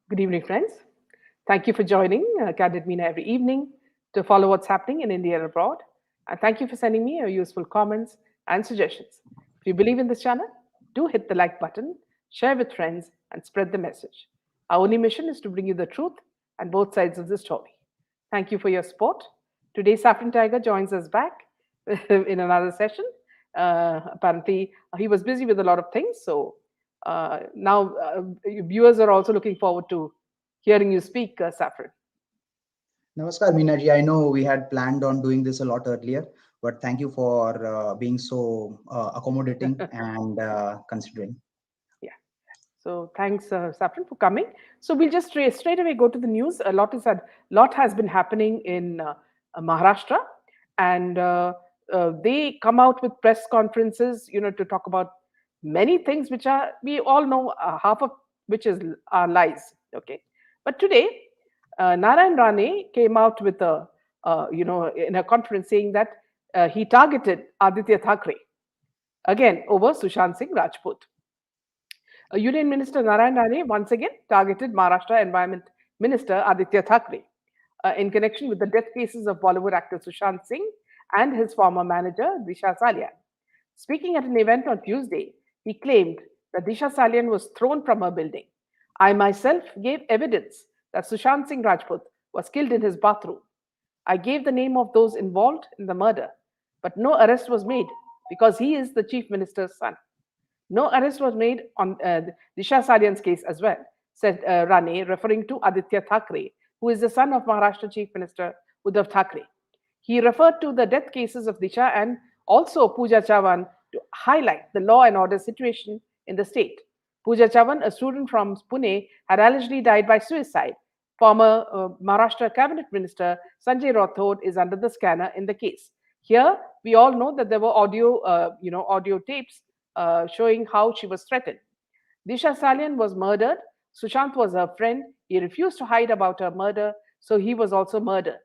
Good evening, friends. Thank you for joining Candid Meena every evening to follow what's happening in India and abroad. And thank you for sending me your useful comments and suggestions. If you believe in this channel, do hit the like button, share with friends, and spread the message. Our only mission is to bring you the truth and both sides of the story. Thank you for your support. Today, Saffron Tiger joins us back in another session. Apparently, he was busy with a lot of things, so now viewers are also looking forward to hearing you speak, Saffron. Namaskar, Meenaji. I know we had planned on doing this a lot earlier, but thank you for being so accommodating and considering. Yeah. So thanks, Saffron, for coming. So we'll just straight away go to the news. Lot has been happening in Maharashtra, and they come out with press conferences, to talk about many things which are we all know half of which is are lies. Okay, but today Narayan Rane came out with in a conference saying that he targeted Aditya Thackeray again over Sushant Singh Rajput. Union Minister Narayan Rane once again targeted Maharashtra Environment Minister Aditya Thackeray in connection with the death cases of Bollywood actor Sushant Singh and his former manager Disha Salian. Speaking at an event on Tuesday, he claimed that Disha Salian was thrown from her building. I myself gave evidence that Sushant Singh Rajput was killed in his bathroom. I gave the name of those involved in the murder, but no arrest was made because he is the chief minister's son. No arrest was made on Disha Salian's case as well, said Rane, referring to Aditya Thackeray, who is the son of Maharashtra Chief Minister Uddhav Thackeray. He referred to the death cases of Disha and also Pooja Chavan to highlight the law and order situation in the state. Pooja Chavan, a student from Pune, had allegedly died by suicide. Former Maharashtra Cabinet Minister Sanjay Rathod is under the scanner in the case. Here, we all know that there were audio tapes showing how she was threatened. Disha Salian was murdered. Sushant was her friend. He refused to hide about her murder, so he was also murdered.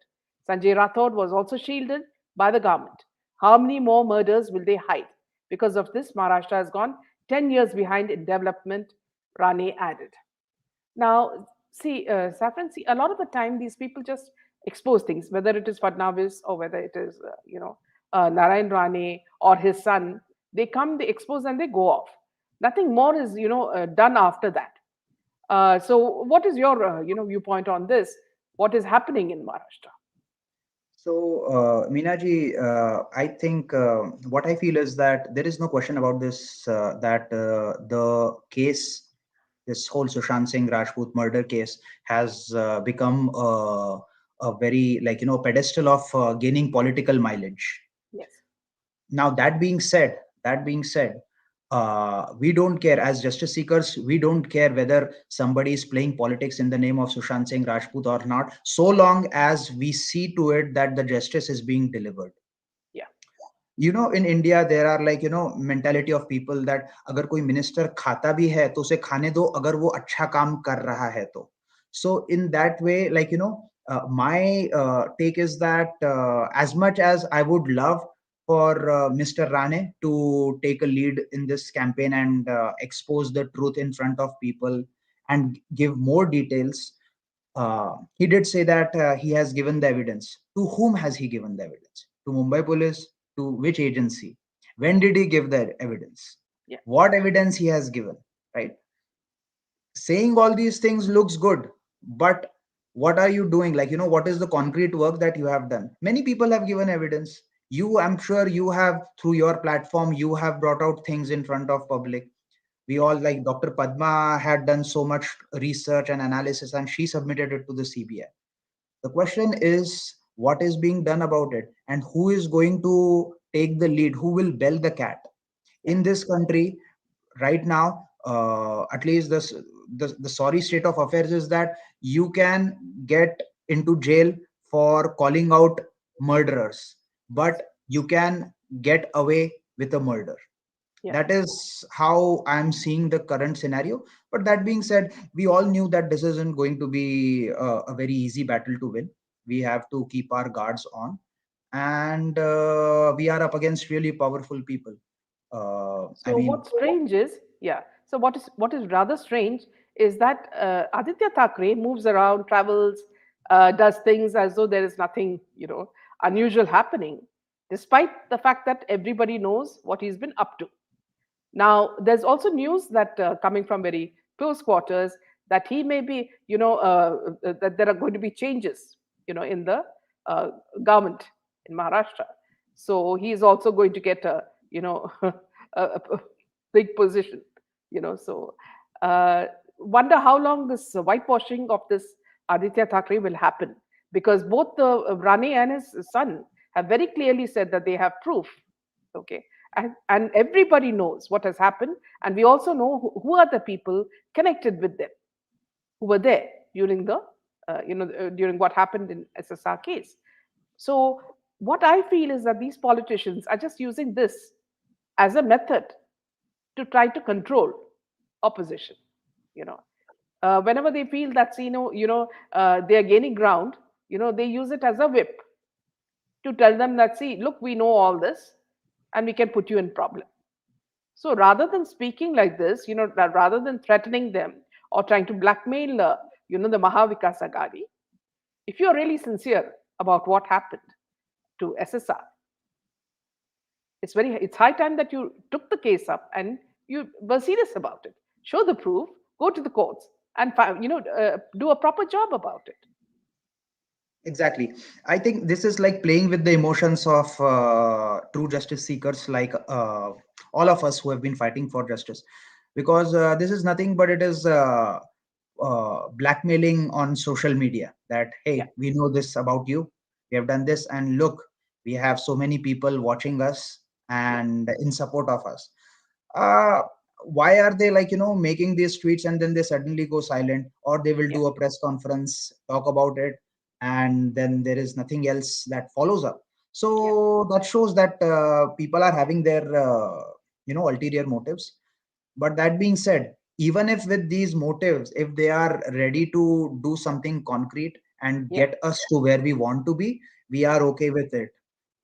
Sanjay Rathod was also shielded by the government. How many more murders will they hide? Because of this, Maharashtra has gone 10 years behind in development, Rane added. Now, see, Saffron, see, a lot of the time these people just expose things, whether it is Fadnavis or whether it is, Narayan Rane or his son. They come, they expose, and they go off. Nothing more is, done after that. So, what is your, viewpoint on this? What is happening in Maharashtra? So, Meenaji, I think what I feel is that there is no question about this, that the case, this whole Sushant Singh Rajput murder case has become a very, pedestal of gaining political mileage. Yes. Now, that being said, we don't care as justice seekers. We don't care whether somebody is playing politics in the name of Sushant Singh Rajput or not, so long as we see to it that the justice is being delivered. Yeah. In India, there are mentality of people that अगर कोई minister खाता भी है तो उसे खाने दो अगर वो अच्छा काम कर रहा है तो. So in that way, my take is that as much as I would love for Mr. Rane to take a lead in this campaign and expose the truth in front of people and give more details, he did say that he has given the evidence. To whom has he given the evidence? To Mumbai police? To which agency? When did he give the evidence? Yeah. What evidence he has given? Right? Saying all these things looks good, but what are you doing? What is the concrete work that you have done? Many people have given evidence. I'm sure you have, through your platform, you have brought out things in front of public. We all, like Dr. Padma had done so much research and analysis and she submitted it to the CBI. The question is what is being done about it and who is going to take the lead, who will bell the cat Yeah. in this country right now. At least the sorry state of affairs is that you can get into jail for calling out murderers, but you can get away with a murder. Yeah. That is how I'm seeing the current scenario. But that being said, we all knew that this isn't going to be a very easy battle to win. We have to keep our guards on, and we are up against really powerful people. I So mean, what's strange is, yeah. So what is rather strange is that Aditya Thackeray moves around, travels, does things as though there is nothing, unusual happening, despite the fact that everybody knows what he's been up to. Now, there's also news that coming from very close quarters that he may be, that there are going to be changes, in the uh, government in Maharashtra. So he is also going to get a, a big position, So wonder how long this whitewashing of this Aditya Thackeray will happen, because both the Rani and his son have very clearly said that they have proof. Okay, and everybody knows what has happened, and we also know who are the people connected with them, who were there during the during what happened in SSR case. So what I feel is that these politicians are just using this as a method to try to control opposition. You know, whenever they feel that they are gaining ground, they use it as a whip to tell them that, see, look, we know all this, and we can put you in problem. So rather than speaking like this, rather than threatening them or trying to blackmail, the Mahavikas Agadi, if you're really sincere about what happened to SSR, it's high time that you took the case up and you were serious about it. Show the proof, go to the courts, and do a proper job about it. Exactly. I think this is like playing with the emotions of true justice seekers, like all of us who have been fighting for justice, because this is nothing but it is blackmailing on social media that, Yeah, hey, we know this about you, we have done this, and look, we have so many people watching us yeah, and in support of us. uh, why are they, like, making these tweets and then they suddenly go silent, or they will yeah, do a press conference, talk about it, and then there is nothing else that follows up? yeah, So that shows that people are having their ulterior motives. But that being said, even if with these motives, if they are ready to do something concrete and yeah, get us to where we want to be, we are okay with it.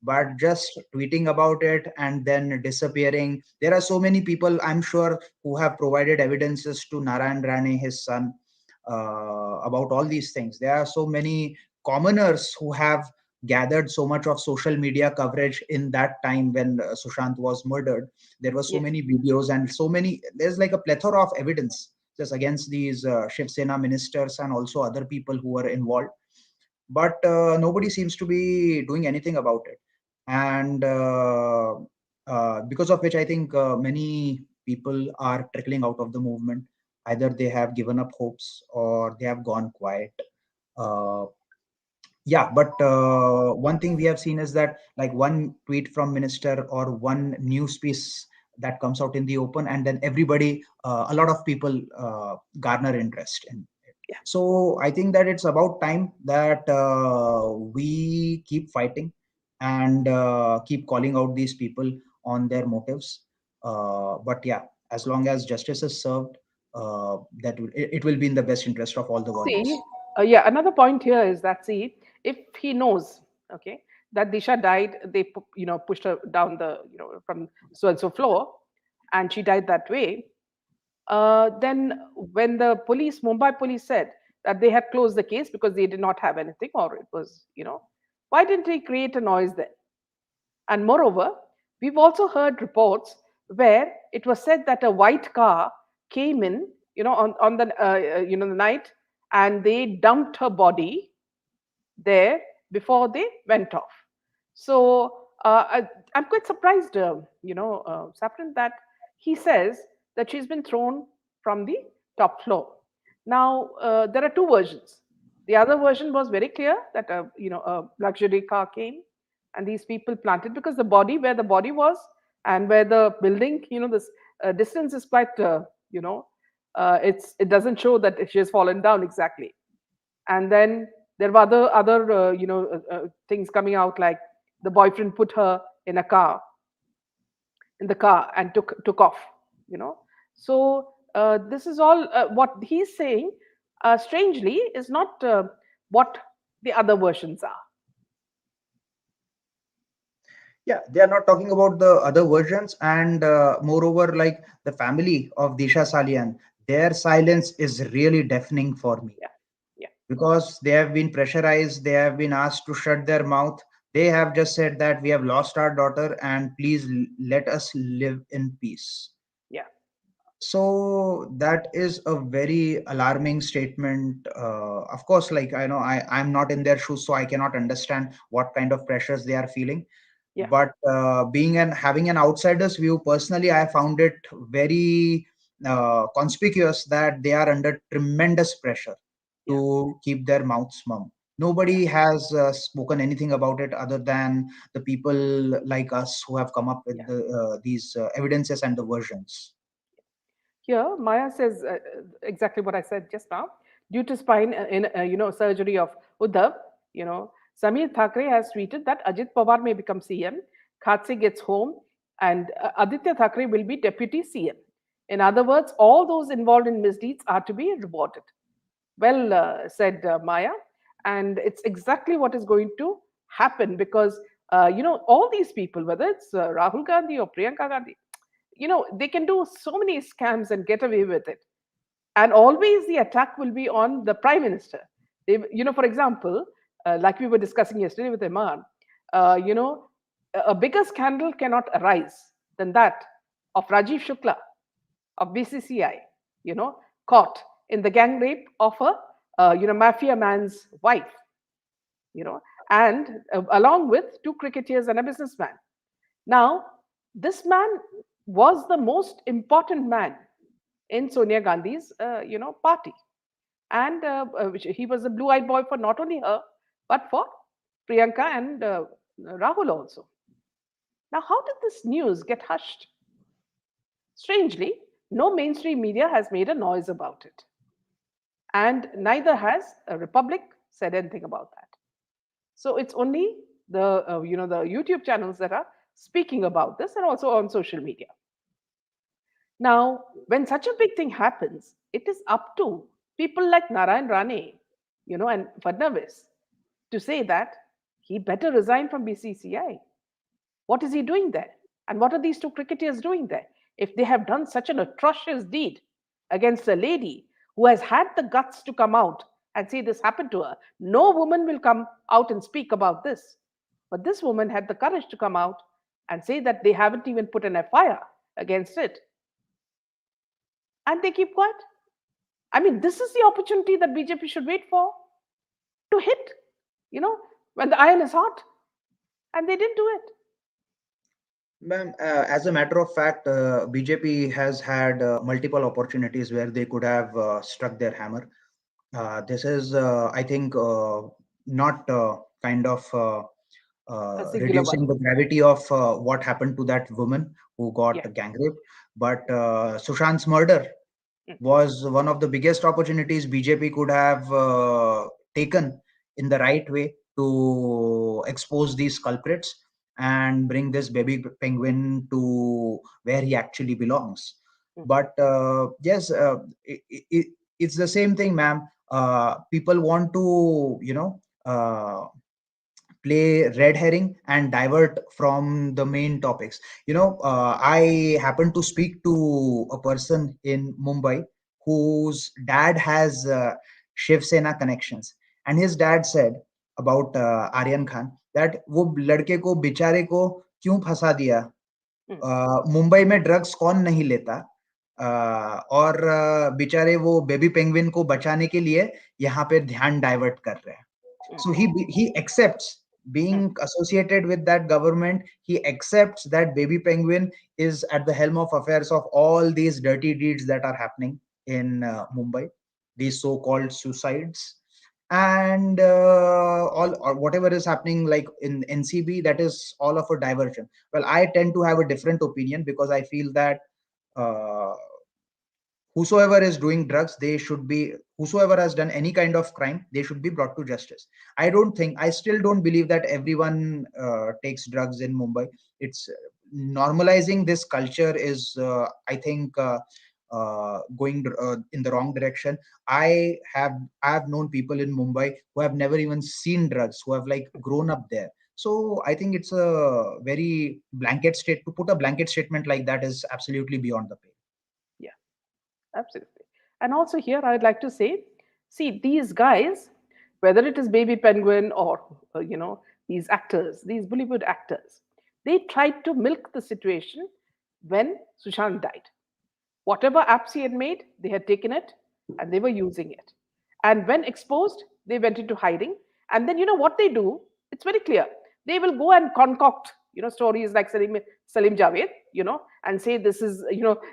But just tweeting about it and then disappearing, there are so many people, I'm sure, who have provided evidences to Narayan Rane, his son, about all these things. There are so many commoners who have gathered so much of social media coverage in that time when Sushant was murdered. There were so yes, many videos and so many, there's like a plethora of evidence just against these Shiv Sena ministers and also other people who were involved. But nobody seems to be doing anything about it. And because of which I think many people are trickling out of the movement. Either they have given up hopes or they have gone quiet. uh, yeah, but one thing we have seen is that, like, one tweet from minister or one news piece that comes out in the open, and then everybody, a lot of people garner interest in it. yeah. So I think that it's about time that we keep fighting and keep calling out these people on their motives. But yeah, as long as justice is served, it will be in the best interest of all the See, warriors. yeah, another point here is that, see, if he knows, okay, that Disha died, they pushed her down the from so and so floor, and she died that way. Then when the police, Mumbai police, said that they had closed the case because they did not have anything, or it was, why didn't they create a noise then? And moreover, we've also heard reports where it was said that a white car came in, on the the night, and they dumped her body there before they went off. So I'm quite surprised, Sapran, that he says that she's been thrown from the top floor. Now there are two versions. The other version was very clear that a luxury car came and these people planted, because the body, where the body was and where the building, this distance is quite it doesn't show that she has fallen down exactly. And then there were other things coming out, like the boyfriend put her in the car and took off. So this is all what he's saying, strangely, is not what the other versions are. Yeah, they are not talking about the other versions. And moreover, like, the family of Disha Salian, their silence is really deafening for me, Yeah, yeah, because they have been pressurized, they have been asked to shut their mouth. They have just said that we have lost our daughter and please let us live in peace. yeah, So that is a very alarming statement. Of course, like I know I'm not in their shoes, so I cannot understand what kind of pressures they are feeling. yeah, But being and having an outsider's view, personally, I found it very conspicuous that they are under tremendous pressure yeah, to keep their mouths mum. yeah, Nobody has spoken anything about it other than the people like us who have come up with yeah. these evidences and the versions. Here, Maya says exactly what I said just now. Due to spine surgery of Uddhav, Samir Thakre has tweeted that Ajit Pawar may become CM, Khatse gets home, and Aditya Thakre will be deputy CM. In other words, all those involved in misdeeds are to be rewarded. Well said, Maya. And it's exactly what is going to happen because, all these people, whether it's Rahul Gandhi or Priyanka Gandhi, they can do so many scams and get away with it. And always the attack will be on the prime minister. For example, like we were discussing yesterday with Imran, a bigger scandal cannot arise than that of Rajiv Shukla of BCCI, caught in the gang rape of a mafia man's wife, you know, and along with two cricketers and a businessman. Now, this man was the most important man in Sonia Gandhi's, party, and he was a blue-eyed boy for not only her but for Priyanka and Rahul also. Now, how did this news get hushed? Strangely, no mainstream media has made a noise about it, and neither has a Republic said anything about that. So it's only the YouTube channels that are speaking about this, and also on social media. Now, when such a big thing happens, it is up to people like Narayan Rane, and Fadnavis to say that he better resign from BCCI. What is he doing there? And what are these two cricketers doing there? If they have done such an atrocious deed against a lady who has had the guts to come out and say this happened to her, no woman will come out and speak about this. But this woman had the courage to come out and say that they haven't even put an FIR against it. And they keep quiet. I mean, this is the opportunity that BJP should wait for to hit, you know, when the iron is hot. And they didn't do it. Ma'am, as a matter of fact, BJP has had multiple opportunities where they could have struck their hammer. This is, I think, not kind of A singular reducing one. the gravity of what happened to that woman who got Yeah. gang raped, but Sushant's murder Mm, was one of the biggest opportunities BJP could have taken in the right way to expose these culprits and bring this baby penguin to where he actually belongs. mm, But yes, it's the same thing, ma'am. People want to, play red herring and divert from the main topics. I happened to speak to a person in Mumbai whose dad has Shiv Sena connections, and his dad said about Aryan Khan that वो लड़के को बेचारे को क्यों फंसा दिया. mm, Mumbai में drugs कौन नहीं लेता. और बेचारे वो बेबी पेंगुइन को बचाने के लिए यहाँ पे ध्यान डाइवर्ट कर रहे हैं. mm, So he accepts mm, being associated with that government. He accepts that baby penguin is at the helm of affairs of all these dirty deeds that are happening in Mumbai, these so-called suicides, and all or whatever is happening like in NCB, that is all of a diversion. Well, I tend to have a different opinion because I feel that uh, whosoever is doing drugs, they should be, whosoever has done any kind of crime, they should be brought to justice. I still don't believe that everyone takes drugs in Mumbai. It's normalizing this culture is I think going in the wrong direction. I have known people in Mumbai who have never even seen drugs, who have like grown up there. So I think it's a very blanket state to put a blanket statement like that is absolutely beyond the pale. yeah, absolutely. And also here, I would like to say, see, these guys, whether it is Baby Penguin or these actors, these Bollywood actors, they tried to milk the situation when Sushant died. Whatever apps he had made, they had taken it and they were using it. And when exposed, they went into hiding. And then you know what they do? It's very clear. They will go and concoct, stories like Salim Javed, and say this is,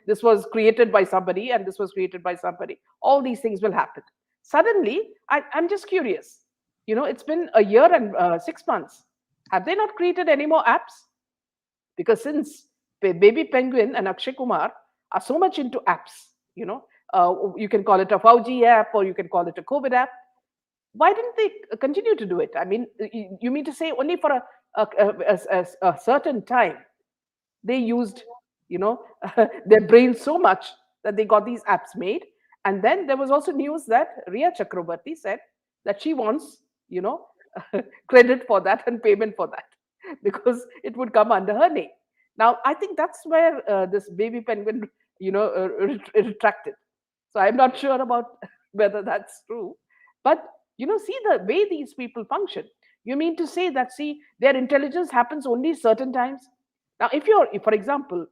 this was created by somebody and this was created by somebody. All these things will happen. Suddenly, I'm just curious. It's been a year and 6 months. Have they not created any more apps? Because since Baby Penguin and Akshay Kumar are so much into apps, you can call it a Fauji app or you can call it a COVID app. Why didn't they continue to do it? I mean, you mean to say only for a certain time they used, their brain so much that they got these apps made. And then there was also news that Ria Chakrabarti said that she wants, you know, credit for that and payment for that because it would come under her name. Now, I think that's where this Baby Penguin, retracted. So I'm not sure about whether that's true. But, see the way these people function. You mean to say that, see, their intelligence happens only certain times? Now, if, for example,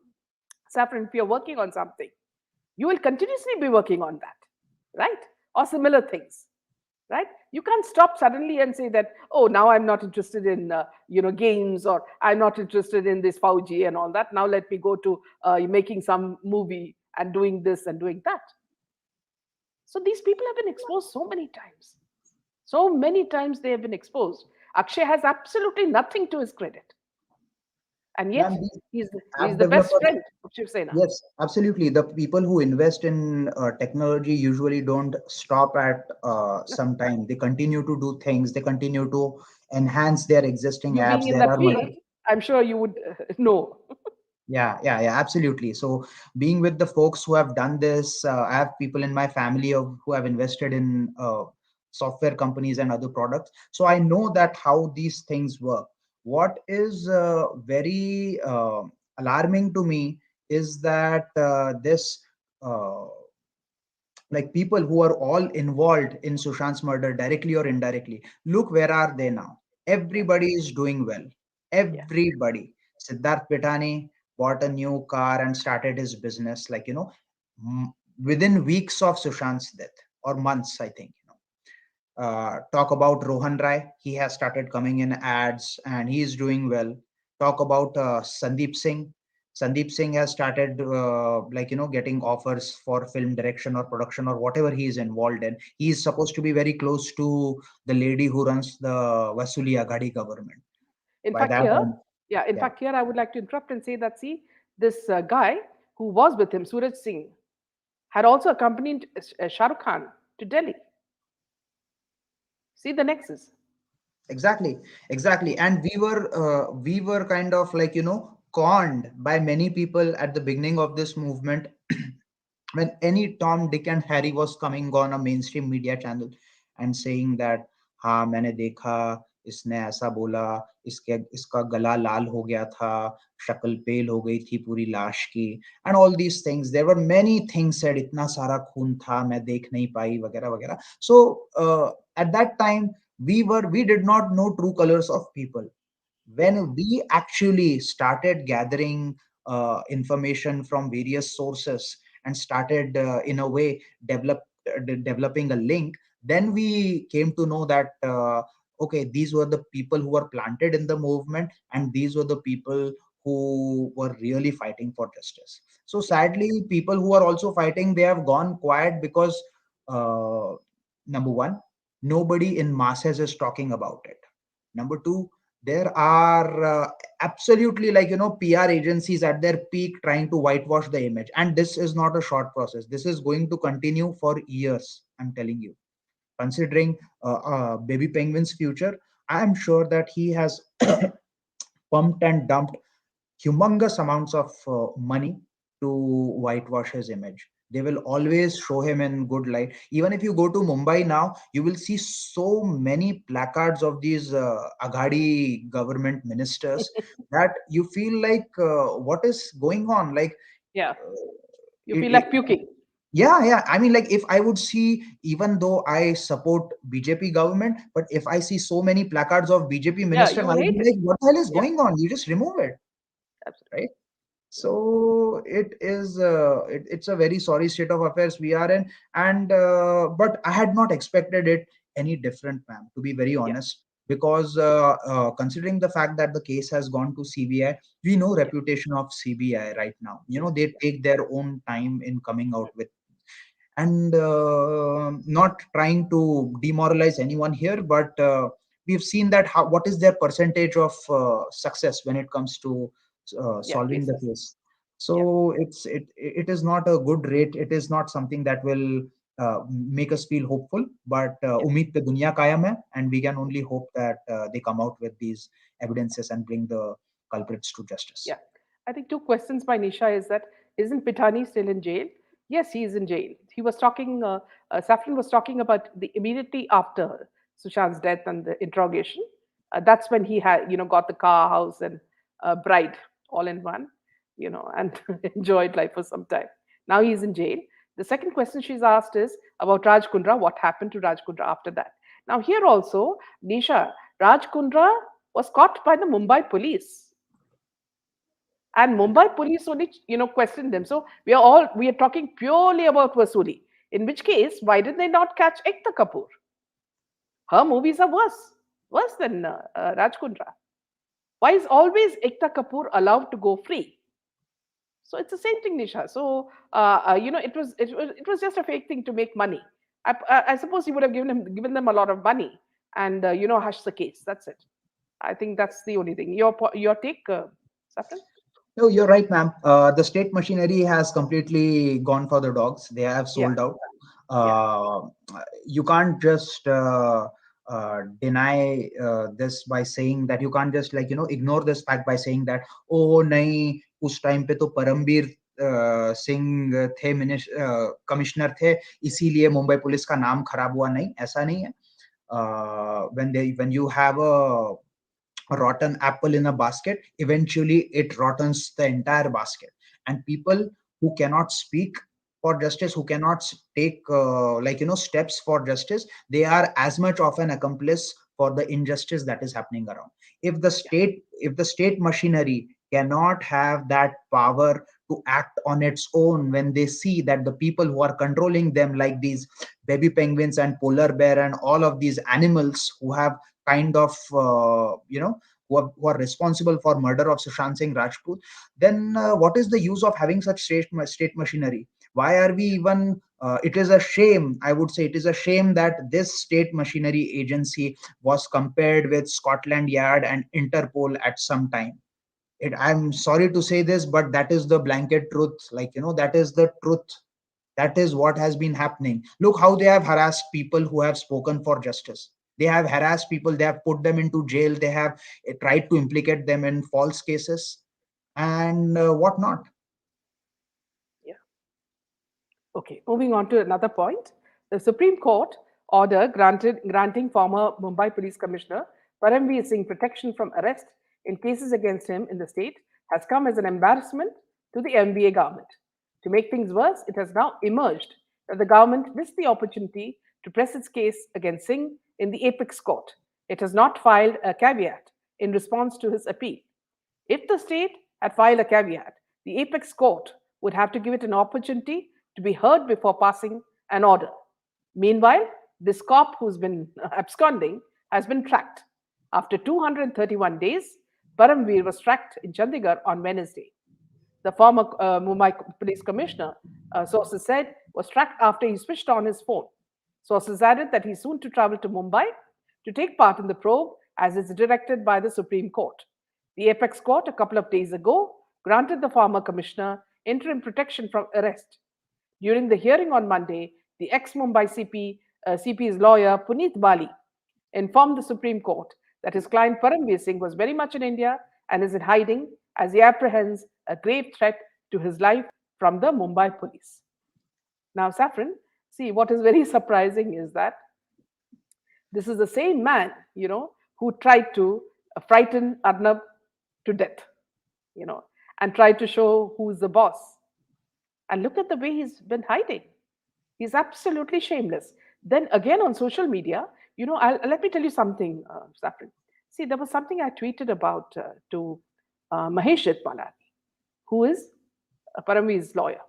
Saffron, if you're working on something, you will continuously be working on that, right? Or similar things, right? You can't stop suddenly and say that, oh, now I'm not interested in, games, or I'm not interested in this Fauji and all that. Now let me go to making some movie and doing this and doing that. So these people have been exposed so many times. So many times they have been exposed. Akshay has absolutely nothing to his credit. And yet Man, these he's app the best developers, friend of Shiv Sena. yes, absolutely. The people who invest in technology usually don't stop at some time. They continue to do things. They continue to enhance their existing You being apps. in There that are field, I'm sure you would know. yeah, absolutely. So being with the folks who have done this, I have people in my family who have invested in software companies and other products. So I know that how these things work. What is very alarming to me is that this uh, like people who are all involved in Sushant's murder, directly or indirectly, look where are they now? Yeah, Everybody is doing well. yeah. Everybody. Siddharth Pitani bought a new car and started his business, m- within weeks of Sushant's death, or months, I think. Talk about Rohan Rai. He has started coming in ads and he is doing well. Talk about Sandeep Singh. Sandeep Singh has started, getting offers for film direction or production or whatever he is involved in. He is supposed to be very close to the lady who runs the Vasuli Aghadi government. In By fact, that, here, yeah, in yeah, fact, here I would like to interrupt and say that, see, this guy who was with him, Suraj Singh, had also accompanied Shah Rukh Khan to Delhi. See the nexus. exactly, exactly. And we were kind of conned by many people at the beginning of this movement when any Tom, Dick, and Harry was coming on a mainstream media channel and saying that, हाँ मैंने देखा इसने ऐसा बोला इसके इसका गला लाल हो गया था शक्ल पेल हो गई थी पूरी लाश की and all these things there were many things said इतना सारा खून था मैं देख नहीं पाई वगैरह वगैरह so at that time we did not know true colors of people Yeah, when we actually started gathering information from various sources and started in a way developing a link, then we came to know that okay, these were the people who were planted in the movement and these were the people who were really fighting for justice. So yeah. sadly, people who are also fighting, they have gone quiet because uh, number one, nobody in masses is talking about it. Number two, there are absolutely PR agencies at their peak trying to whitewash the image, and this is not a short process. This is going to continue for years, I'm telling you. Considering Baby Penguin's future, I am sure that he has pumped and dumped humongous amounts of money to whitewash his image. They will always show him in good light. Even if you go to Mumbai now, you will see so many placards of these Aghadi government ministers that you feel like what is going on? Yeah. Uh, You it, feel it, like puking. Yeah. I mean, like, if I would see, even though I support BJP government, but if I see so many placards of BJP Yeah, minister, you I'll will hate be it. like, what the hell is Yeah, going on? You just remove it, absolutely. right? So it is, it's a very sorry state of affairs we are in. And but I had not expected it any different, ma'am, to be very Yeah, honest, because considering the fact that the case has gone to CBI, we know yeah, reputation of CBI right now. yeah, They yeah. take their own time in coming out with, and not trying to demoralize anyone here, but we've seen that what is their percentage of success when it comes to Yeah, solving the cases. case. Yeah, So it is not a good rate. It is not something that will make us feel hopeful, but yeah, umid pe duniya kayam hai, and we can only hope that they come out with these evidences and bring the culprits to justice. yeah. I think two questions by Nisha is that isn't Pitani still in jail? Yes, he is in jail. He was talking. Safran was talking about the immediately after Sushant's death and the interrogation. That's when he had, got the car, house, and bride all in one, and enjoyed life for some time. Now he's in jail. The second question she's asked is about Raj Kundra. What happened to Raj Kundra after that? Now here also, Nisha, Raj Kundra was caught by the Mumbai police, and Mumbai police only questioned them. So we are talking purely about Vasuli. In which case, why did they not catch Ekta Kapoor? Her movies are worse than Raj Kundra. Why is always Ekta Kapoor allowed to go free? So it's the same thing, Nisha. So it was just a fake thing to make money. I suppose he would have given them a lot of money and hush the case. That's it. I think that's the only thing. Your take, Safran? No, you're right, ma'am. The state machinery has completely gone for the dogs. They have Yeah, sold out. yeah, Uh, you can't just deny this by saying that, you can't just, like, ignore this fact by saying that, oh, nahi, उस time पे तो परमबीर सिंह थे, commissioner थे, इसीलिए Mumbai police का नाम खराब हुआ. नहीं, ऐसा नहीं है. When you have a rotten apple in a basket, eventually it rottens the entire basket. And people who cannot speak for justice, who cannot take steps for justice, they are as much of an accomplice for the injustice that is happening around. yeah, If the state machinery cannot have that power to act on its own, when they see that the people who are controlling them, like these baby penguins and polar bear and all of these animals who have kind of who are responsible for murder of Sushant Singh Rajput, then what is the use of having such state machinery? Why are we even? It is a shame. I would say it is a shame that this state machinery agency was compared with Scotland Yard and Interpol at some time. I'm sorry to say this, but that is the blanket truth. That is the truth. That is what has been happening. Look how they have harassed people who have spoken for justice. They have harassed people, they have put them into jail, they have tried to implicate them in false cases and whatnot. yeah. Okay, moving on to another point. The Supreme Court order granting former Mumbai Police Commissioner Paramveer Singh protection from arrest in cases against him in the state has come as an embarrassment to the MBA government. To make things worse, it has now emerged that the government missed the opportunity to press its case against Singh in the apex court. It has not filed a caveat in response to his appeal. If the state had filed a caveat, the apex court would have to give it an opportunity to be heard before passing an order. Meanwhile, this cop who's been absconding has been tracked. After 231 days, Paramveer was tracked in Chandigarh on Wednesday. The former Mumbai police commissioner, sources said, was tracked after he switched on his phone. Sources added that he's soon to travel to Mumbai to take part in the probe as is directed by the Supreme Court. The apex court a couple of days ago granted the former commissioner interim protection from arrest. During the hearing on Monday, the ex-Mumbai CP's lawyer Puneet Bali informed the Supreme Court that his client Paramveer Singh was very much in India and is in hiding as he apprehends a grave threat to his life from the Mumbai police. Now, Saffron, see, what is very surprising is that this is the same man, who tried to frighten Arnab to death, and tried to show who's the boss. And look at the way he's been hiding. He's absolutely shameless. Then again on social media, let me tell you something, Safran. See, there was something I tweeted about to Mahesh Jitmalani, who is Paramveer's lawyer.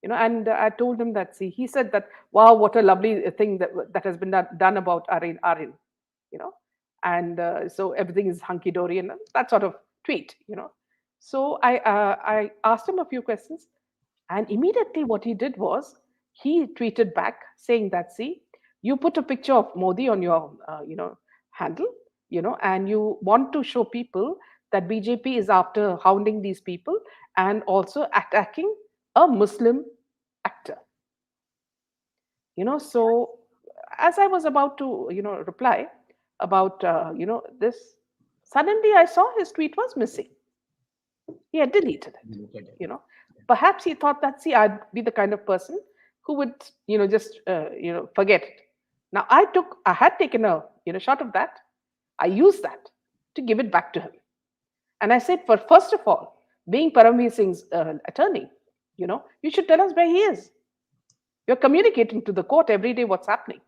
And I told him that, see, he said that, wow, what a lovely thing that has been done about Arin, you know, and so everything is hunky dory and that sort of tweet. So I asked him a few questions, and immediately what he did was he tweeted back saying that, see, you put a picture of Modi on your, handle, and you want to show people that BJP is after hounding these people and also attacking a Muslim actor. So as I was about to, reply about, this, suddenly I saw his tweet was missing. He had deleted it. Look at it. you know Perhaps he thought that, see, I'd be the kind of person who would, just forget it. Now I had taken a, shot of that. I used that to give it back to him, and I said, for first of all, being Paramveer Singh's attorney, you should tell us where he is. You're communicating to the court every day what's happening,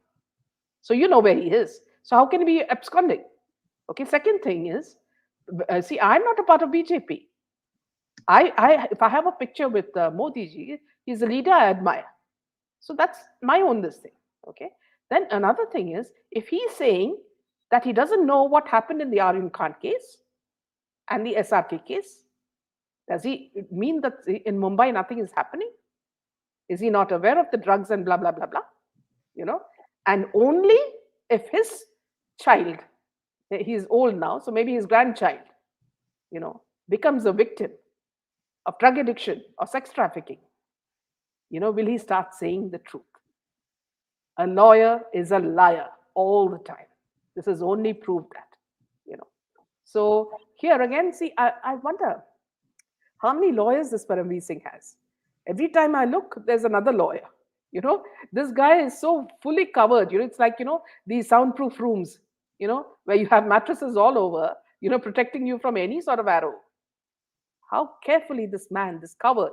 so you know where he is. So how can he be absconding? Okay, second thing is, see, I'm not a part of BJP. If I have a picture with Modi ji, he's a leader I admire. So that's my own this thing. Okay. Then another thing is, if he's saying that he doesn't know what happened in the Aryan Khan case and the SRK case, does he mean that in Mumbai nothing is happening? Is he not aware of the drugs and blah blah blah blah? You know, and only if his child, he's old now, so maybe his grandchild, becomes a victim of drug addiction or sex trafficking, will he start saying the truth? A lawyer is a liar all the time. This has only proved that, you know. So here again, see, I wonder how many lawyers this Paramveer Singh has. Every time I look, there's another lawyer. This guy is so fully covered. It's like, these soundproof rooms, where you have mattresses all over, protecting you from any sort of arrow. How carefully this man, this coward,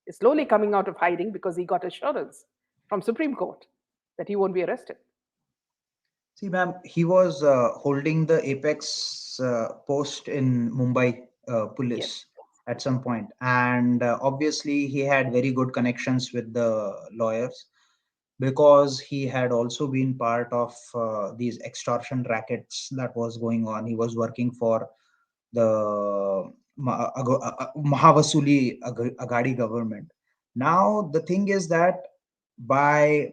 is slowly coming out of hiding because he got assurance from Supreme Court that he won't be arrested. See, ma'am, he was holding the apex post in Mumbai Yes, police at some point, and obviously he had very good connections with the lawyers because he had also been part of these extortion rackets that was going on. He was working for the Mahavasuli Agadi government. Now the thing is that by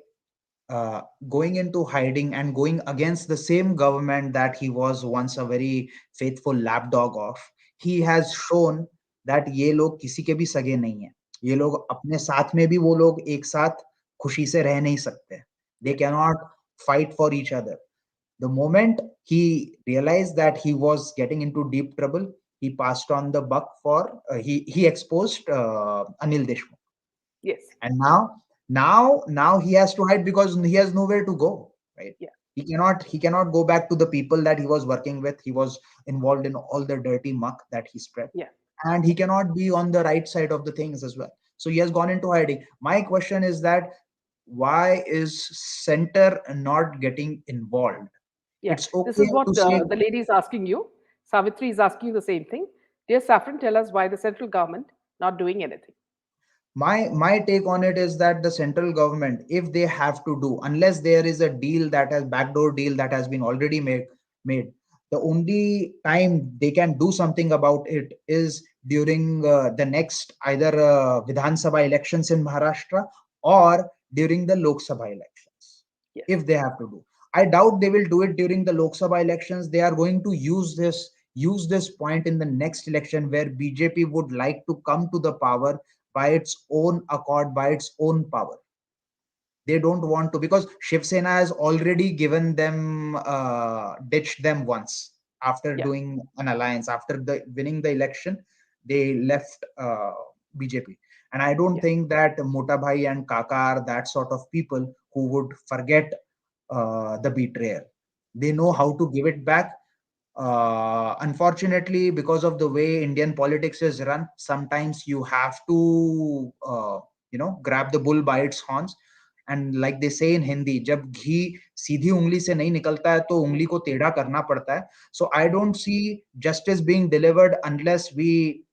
going into hiding and going against the same government that he was once a very faithful lapdog of, he has shown that ये लोग किसी के भी सगे नहीं है. ये लोग अपने साथ में भी वो लोग एक साथ खुशी से रह नहीं सकते. They cannot fight for each other. The moment he realized that he was getting into deep trouble, he passed on the buck for he exposed Anil Deshmukh, yes, and now he has to hide because he has nowhere to go, right? yeah, He cannot go back to the people that he was working with. He was involved in all the dirty muck that he spread, yeah, and he cannot be on the right side of the things as well. So he has gone into hiding. My question is that why is center not getting involved? yeah. It's This okay is what to say. the lady is asking you. Savitri is asking you the same thing. Dear Saffron, tell us why the central government not doing anything. My take on it is that the central government, if they have to do, unless there is a deal that has backdoor deal that has been already made, the only time they can do something about it is during the next either Vidhan Sabha elections in Maharashtra or during the Lok Sabha elections. Yes, If they have to do, I doubt they will do it during the Lok Sabha elections. They are going to use this point in the next election where BJP would like to come to the power by its own accord, by its own power. They don't want to, because Shiv Sena has already given them, ditched them once after yeah, doing an alliance. After the winning the election, they left BJP. And I don't yeah, think that Mota Bhai and Kaka are that sort of people who would forget the betrayal. They know yeah, how to give it back. Unfortunately, because of the way Indian politics is run, sometimes you have to grab the bull by its horns. And like they say in Hindi, जब घी सीधी उंगली से नहीं निकलता है तो उंगली को टेढ़ा करना पड़ता है. So I don't see justice being delivered unless we,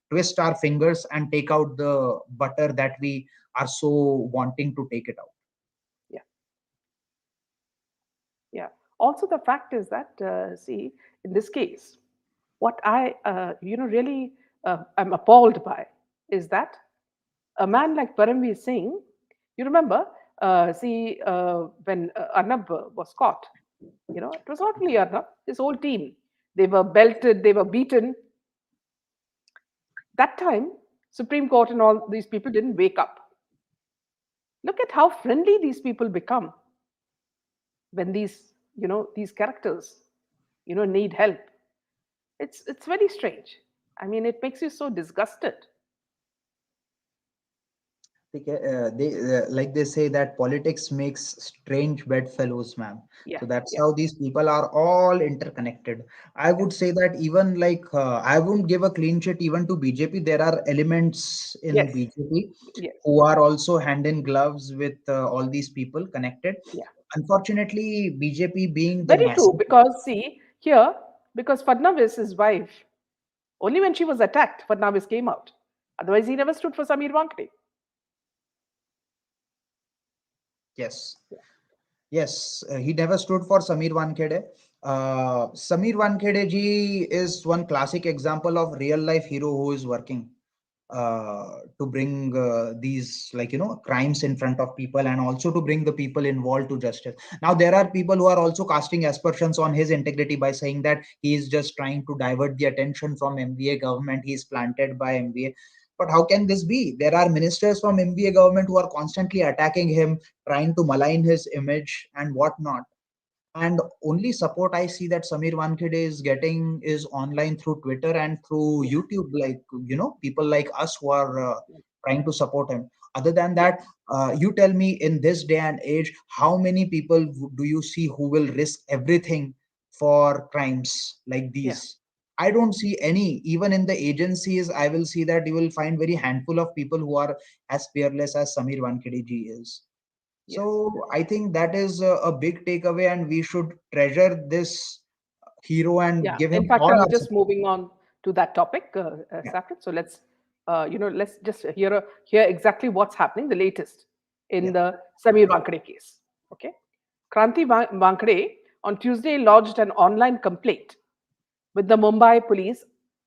twist our fingers and take out the butter that we are so wanting to take it out. Yeah, yeah. Also, the fact is that, see, in this case, what I, really am appalled by is that a man like Paramveer Singh, you remember, when Arnab was caught, it was not only Arnab, his whole team. They were belted, they were beaten. That time, Supreme Court and all these people didn't wake up. Look at how friendly these people become when these characters, need help. It's very strange. I mean, it makes you so disgusted. They like they say that politics makes strange bedfellows, ma'am. Yeah, So that's yeah, how these people are all interconnected. I yeah. would say that even like I wouldn't give a clean sheet even to BJP. There are elements in Yes, BJP yes, who are also hand in gloves with all these people connected. yeah. Unfortunately, BJP being the Very true. massive. Because see here, because Fadnavis, his wife, only when she was attacked, Fadnavis came out. Otherwise, he never stood for Samir Wankde. Yes. Yes, he never stood for Samir Wankhede. Samir Wankhede ji is one classic example of real life hero who is working to bring these crimes in front of people and also to bring the people involved to justice. Now there are people who are also casting aspersions on his integrity by saying that he is just trying to divert the attention from MVA government. He is planted by MVA. But how can this be? There are ministers from MVA government who are constantly attacking him, trying to malign his image and whatnot. And only support I see that Samir Wankhede is getting is online through Twitter and through Yeah, YouTube, like people like us who are trying to support him. Other than yeah, that, you tell me in this day and age, how many people do you see who will risk everything for crimes like yeah. these? I don't see any. Even in the agencies, I will see that you will find very handful of people who are as fearless as Samir Wankhede ji is. Yes. So I think that is a big takeaway, and we should treasure this hero and Yeah. give In him fact, all I our was just support. moving on to that topic, Yeah, Safran. So let's just hear exactly what's happening, the latest in yeah, the Samir Wankade case. Okay. Wankade on Tuesday lodged an online complaint with the Mumbai police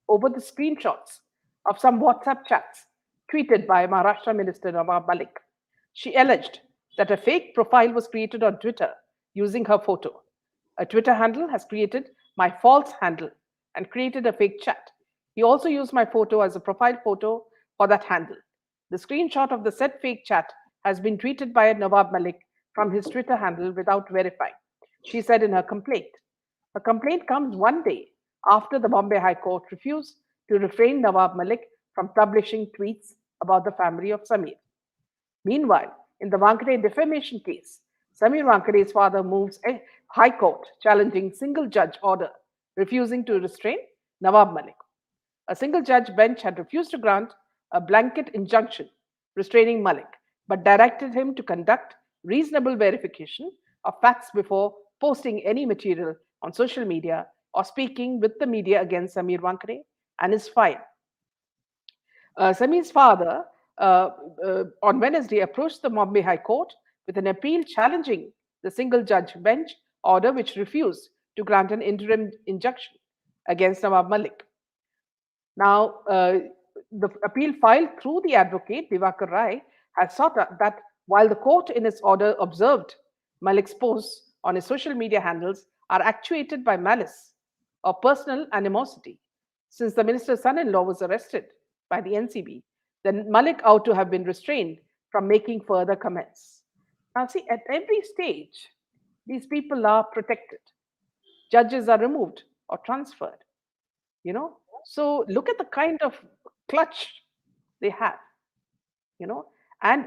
over the screenshots of some WhatsApp chats tweeted by Maharashtra Minister Nawab Malik. She alleged that a fake profile was created on Twitter using her photo. A Twitter handle has created my false handle and created a fake chat. He also used my photo as a profile photo for that handle. The screenshot of the said fake chat has been tweeted by Nawab Malik from his Twitter handle without verifying, she said in her complaint. A complaint comes one day after the Bombay High Court refused to refrain Nawab Malik from publishing tweets about the family of Samir. Meanwhile, in the Wankade defamation case, Samir Wankade's father moves a high court challenging single judge order refusing to restrain Nawab Malik. A single judge bench had refused to grant a blanket injunction restraining Malik, but directed him to conduct reasonable verification of facts before posting any material on social media or speaking with the media against Samir Wankade and his fine. Samir's father, on Wednesday, approached the Bombay High Court with an appeal challenging the single judge bench order, which refused to grant an interim injunction against Nawab Malik. Now, the appeal filed through the advocate, Divakar Rai, has sought that while the court in its order observed Malik's posts on his social media handles are actuated by malice or personal animosity, since the minister's son in law was arrested by the NCB, then Malik ought to have been restrained from making further comments. Now, see, at every stage, these people are protected. Judges are removed or transferred, you know. So look at the kind of clutch they have, you know. And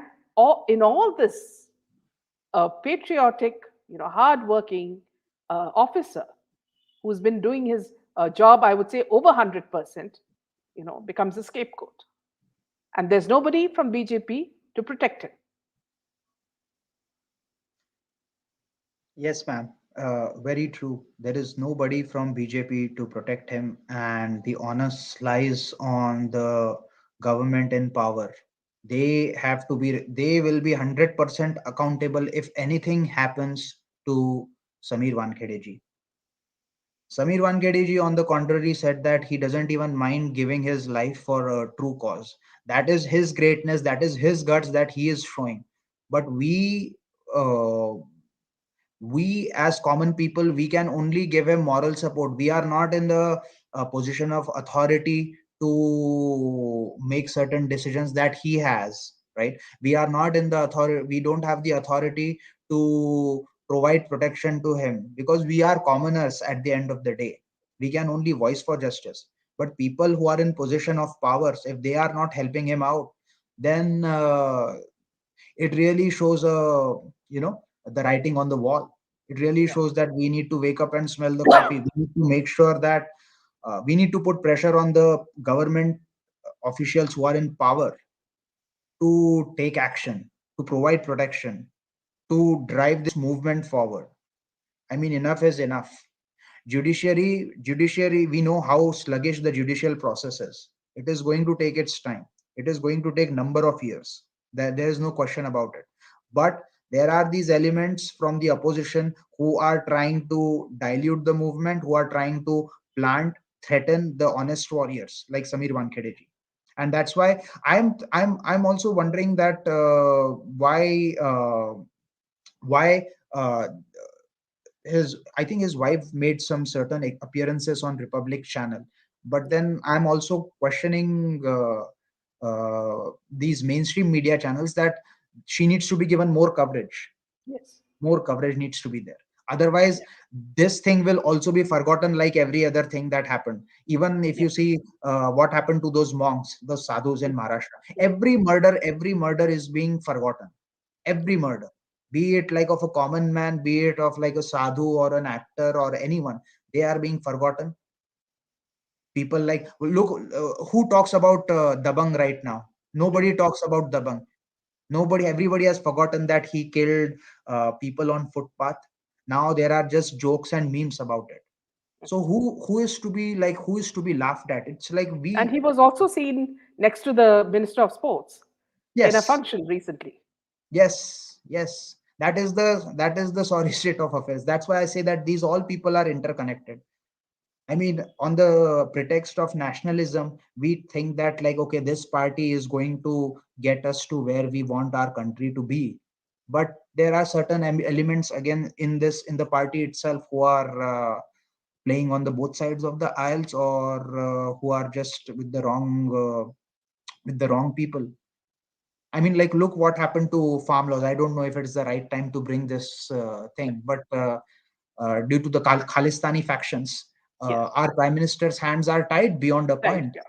in all this, a patriotic, hardworking officer who's been doing his job, I would say, over 100%, becomes a scapegoat. And there's nobody from BJP to protect him. Yes, ma'am. Very true. There is nobody from BJP to protect him, and the onus lies on the government in power. They will be 100% accountable if anything happens to Samir Wankhede. Samir Wankhede, on the contrary, said that he doesn't even mind giving his life for a true cause. That is his greatness, that is his guts that he is showing. But uh, we as common people, we can only give him moral support. We are not in the position of authority to make certain decisions that he has, right? We are not in the authority, we don't have the authority to provide protection to him, because we are commoners at the end of the day. We can only voice for justice. But people who are in position of powers, if they are not helping him out, then it really shows the writing on the wall. It really Yeah. shows that we need to wake up and smell the coffee. We need to make sure that we need to put pressure on the government officials who are in power to take action, to provide protection, to drive this movement forward. I mean, enough is enough. Judiciary, we know how sluggish the judicial process is. It is going to take its time. It is going to take number of years. There is no question about it. But there are these elements from the opposition who are trying to dilute the movement, who are trying to plant, threaten the honest warriors like Samir Wankhede. And that's why I'm also wondering that why his I think his wife made some certain appearances on Republic channel. But Yeah. then I'm also questioning these mainstream media channels, that she needs to be given more coverage. Yes. More coverage needs to be there. Otherwise, Yeah. this thing will also be forgotten like every other thing that happened. Even if Yeah. you see what happened to those monks, those sadhus in Mm. Maharashtra, Mm. every murder is being forgotten. Every murder, be it like of a common man, be it of like a sadhu or an actor or anyone, they are being forgotten. People like, look, who talks about Dabang right now? Mm. Nobody talks about Dabang. Nobody, everybody has forgotten that he killed people on footpath. Now there are just jokes and memes about it. So who is to be laughed at? It's like And we he was also seen next to the Minister of Sports in a yes, function recently. yes, that is the sorry state of affairs. That's why I say that these all people are interconnected. I mean, on the pretext of nationalism, we think that, like, okay, this party is going to get us to where we want our country to be. But there are certain elements again in the party itself who are playing on the both sides of the aisles, or who are just with the wrong people. I mean, like, look what happened to farm laws. I don't know if it's the right time to bring this Yeah. thing, but due to the Khalistani factions, Yes. our prime minister's hands are tied beyond a Right. point. Yeah.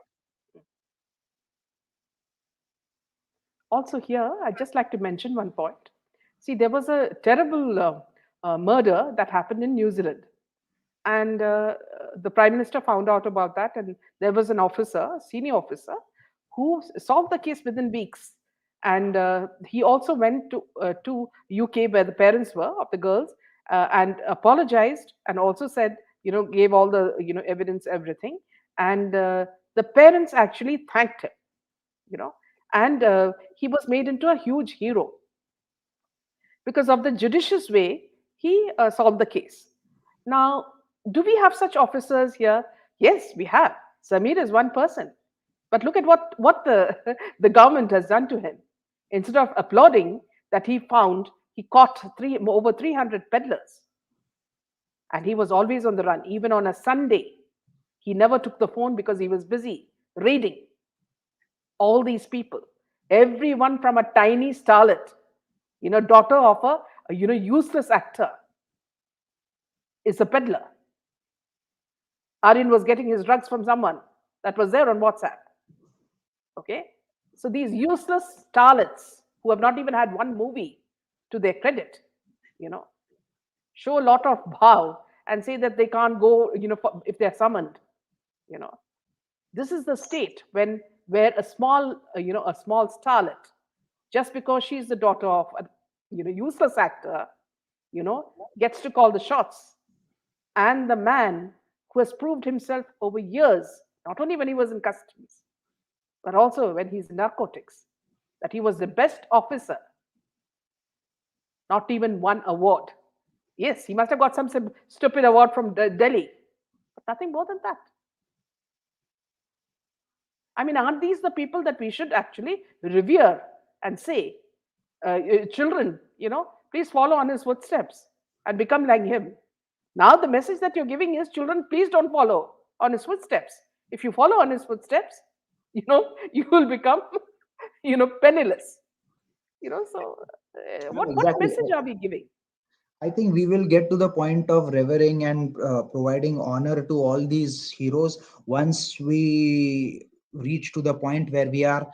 Also, here, I'd just like to mention one point. See, there was a terrible murder that happened in New Zealand. And the Prime Minister found out about that. And there was an officer, a senior officer, who solved the case within weeks. And he also went to UK where the parents were of the girls and apologized and also said, gave all the, evidence, everything. And the parents actually thanked him, you know and he was made into a huge hero because of the judicious way he solved the case. Now, do we have such officers here? Yes, we have. Samir is one person, but look at what the the government has done to him. Instead of applauding that he caught over 300 peddlers, and he was always on the run, even on a Sunday. He never took the phone because he was busy raiding all these people, everyone from a tiny starlet, daughter of a useless actor, is a peddler. Aryan was getting his drugs from someone that was there on WhatsApp. Okay, so these useless starlets who have not even had one movie to their credit, you know, show a lot of bhav and say that they can't go, if they're summoned. You know, this is the state where a small starlet, just because she's the daughter of a useless actor, gets to call the shots. And the man who has proved himself over years, not only when he was in customs, but also when he's in narcotics, that he was the best officer, not even one award. Yes, he must have got some stupid award from Delhi, but nothing more than that. I mean, aren't these the people that we should actually revere and say, children, please follow on his footsteps and become like him? Now, the message that you're giving is, children, please don't follow on his footsteps. If you follow on his footsteps, you will become, penniless. So what Exactly. message are we giving? I think we will get to the point of revering and providing honor to all these heroes once we reach to the point where we are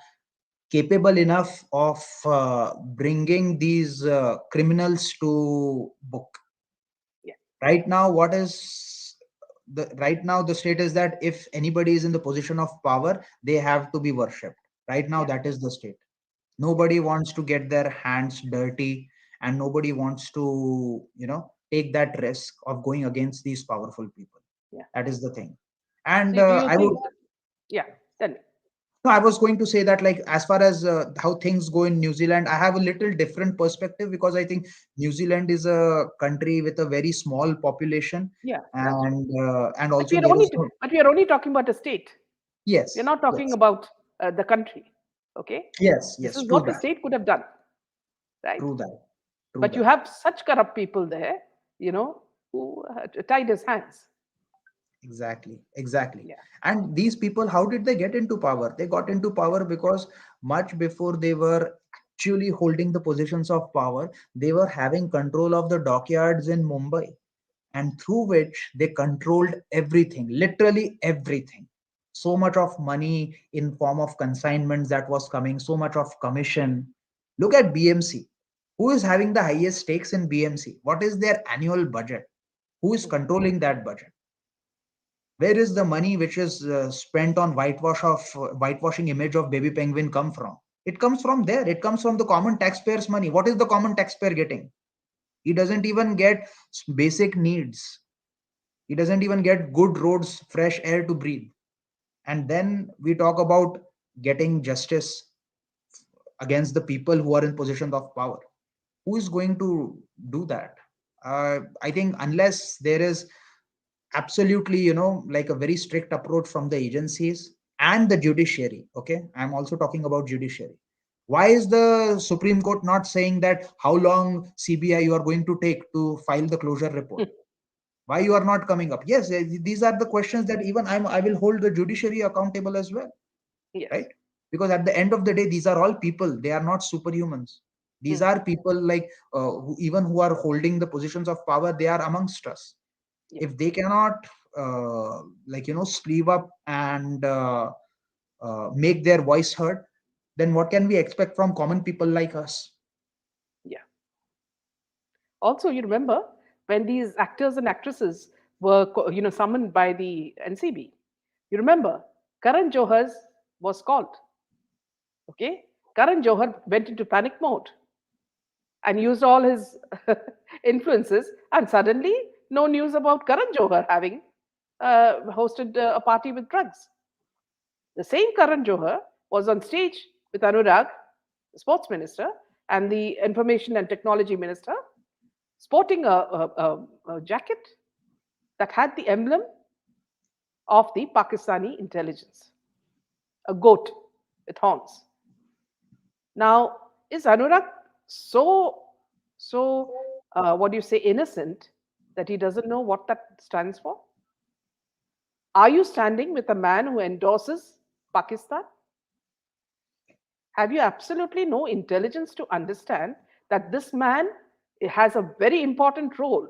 capable enough of bringing these criminals to book. Yeah, Right now, right now the state is that if anybody is in the position of power, they have to be worshipped. Right now, yeah, that is the state. Nobody wants to get their hands dirty, and nobody wants to take that risk of going against these powerful people. yeah. That is the thing. And So do you I would think? Yeah, tell me. no, I was going to say that, like, as far as how things go in New Zealand, I have a little different perspective because I think New Zealand is a country with a very small population, Yeah, that's right. and But also we are there only is no. but we are only talking about a state. We're Yes, not talking yes, about the country. Okay, yes, this yes. is True what the that. state could have done, right? True that. True But you that. have such corrupt people there, who tied his hands. Exactly, exactly. Yeah. And these people, how did they get into power? They got into power because much before they were actually holding the positions of power, they were having control of the dockyards in Mumbai, and through which they controlled everything, literally everything. So much of money in form of consignments that was coming, so much of commission. Look at BMC. Who is having the highest stakes in BMC? What is their annual budget? Who is Mhm. controlling that budget? Where is the money which is spent on whitewashing image of baby penguin come from? It comes from there. It comes from the common taxpayers money. What is the common taxpayer getting? He doesn't even get basic needs. He doesn't even get good roads, fresh air to breathe. And then we talk about getting justice against the people who are in position of power. Who is going to do that? I think unless there is absolutely, like a very strict approach from the agencies and the judiciary. Okay, I'm also talking about judiciary. Why is the Supreme Court not saying that how long CBI you are going to take to file the closure report? Why you are not coming up? Yes, these are the questions that even I will hold the judiciary accountable as well, right? Yes. Because at the end of the day, these are all people. They are not superhumans. These Mhm. are people, like, even who are holding the positions of power, they are amongst us. Yeah. If they cannot sleeve up and make their voice heard, then what can we expect from common people like us? Yeah. Also, you remember when these actors and actresses were, summoned by the NCB. You remember Karan Johar was called. Okay, Karan Johar went into panic mode and used all his influences, and suddenly no news about Karan Johar having hosted a party with drugs. The same Karan Johar was on stage with Anurag, the sports minister, and the information and technology minister, sporting a jacket that had the emblem of the Pakistani intelligence, a goat with horns. Now, is Anurag so what do you say, innocent that he doesn't know what that stands for? Are you standing with a man who endorses Pakistan? Have you absolutely no intelligence to understand that this man has a very important role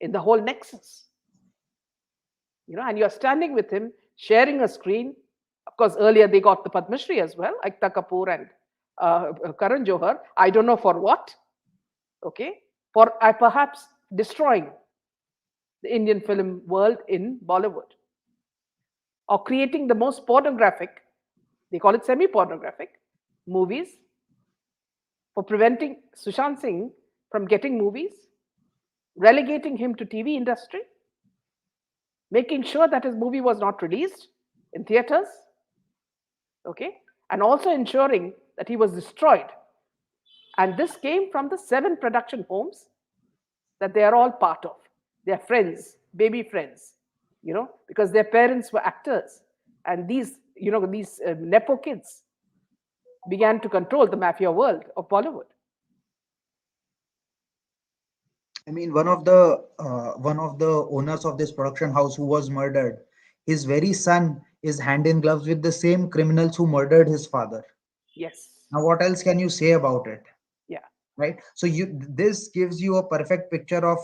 in the whole nexus? And you're standing with him, sharing a screen. Of course, earlier they got the Padma Shri as well, Ekta Kapoor and Karan Johar. I don't know for what, okay? For perhaps destroying the Indian film world in Bollywood, or creating the most pornographic, they call it semi pornographic, movies, for preventing Sushant Singh from getting movies. relegating him to TV industry, making sure that his movie was not released in theaters, okay, and also ensuring that he was destroyed. And this came from the 7 production homes that they are all part of. They are friends, baby friends, because their parents were actors. And these Nepo kids began to control the mafia world of Bollywood. I mean, one of the owners of this production house who was murdered, his very son is hand in gloves with the same criminals who murdered his father. Yes. Now, what else can you say about it? Yeah. Right, so this gives you a perfect picture of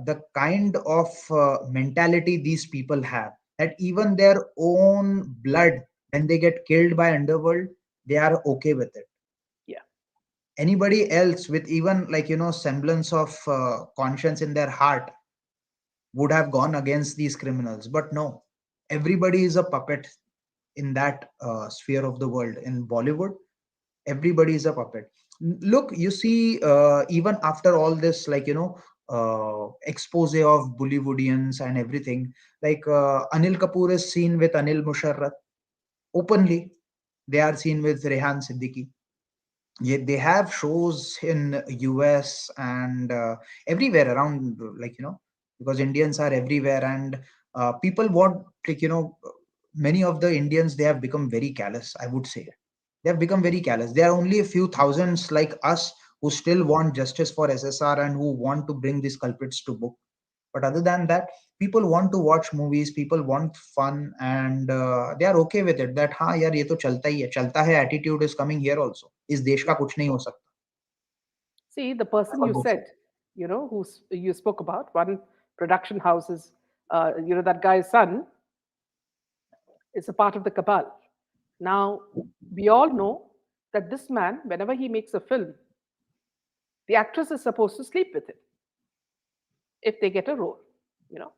the kind of mentality these people have, that even their own blood, when they get killed by underworld, they are okay with it. Yeah. Anybody else with even, like, semblance of conscience in their heart would have gone against these criminals, but no, everybody is a puppet in that sphere of the world. In Bollywood, everybody is a puppet. Look, you see, even after all this, like, expose of Bollywoodians and everything, like, Anil Kapoor is seen with Anil Musharraf openly. They are seen with Rehan Siddiqui. Yet they have shows in US and everywhere around, like, because Indians are everywhere. And people want, like, many of the Indians, they have become very callous, I would say. They have become very callous. There are only a few thousands like us who still want justice for SSR and who want to bring these culprits to book. But other than that, people want to watch movies, people want fun, and they are okay with it. That हाँ यार, ये तो चलता ही है, attitude is coming here also. इस देश का Yeah. कुछ नहीं हो सकता. See, the person What you they say. said, who you spoke about, one production house is, that guy's son is a part of the cabal. Now, we all know that this man, whenever he makes a film, the actress is supposed to sleep with him if they get a role. You know,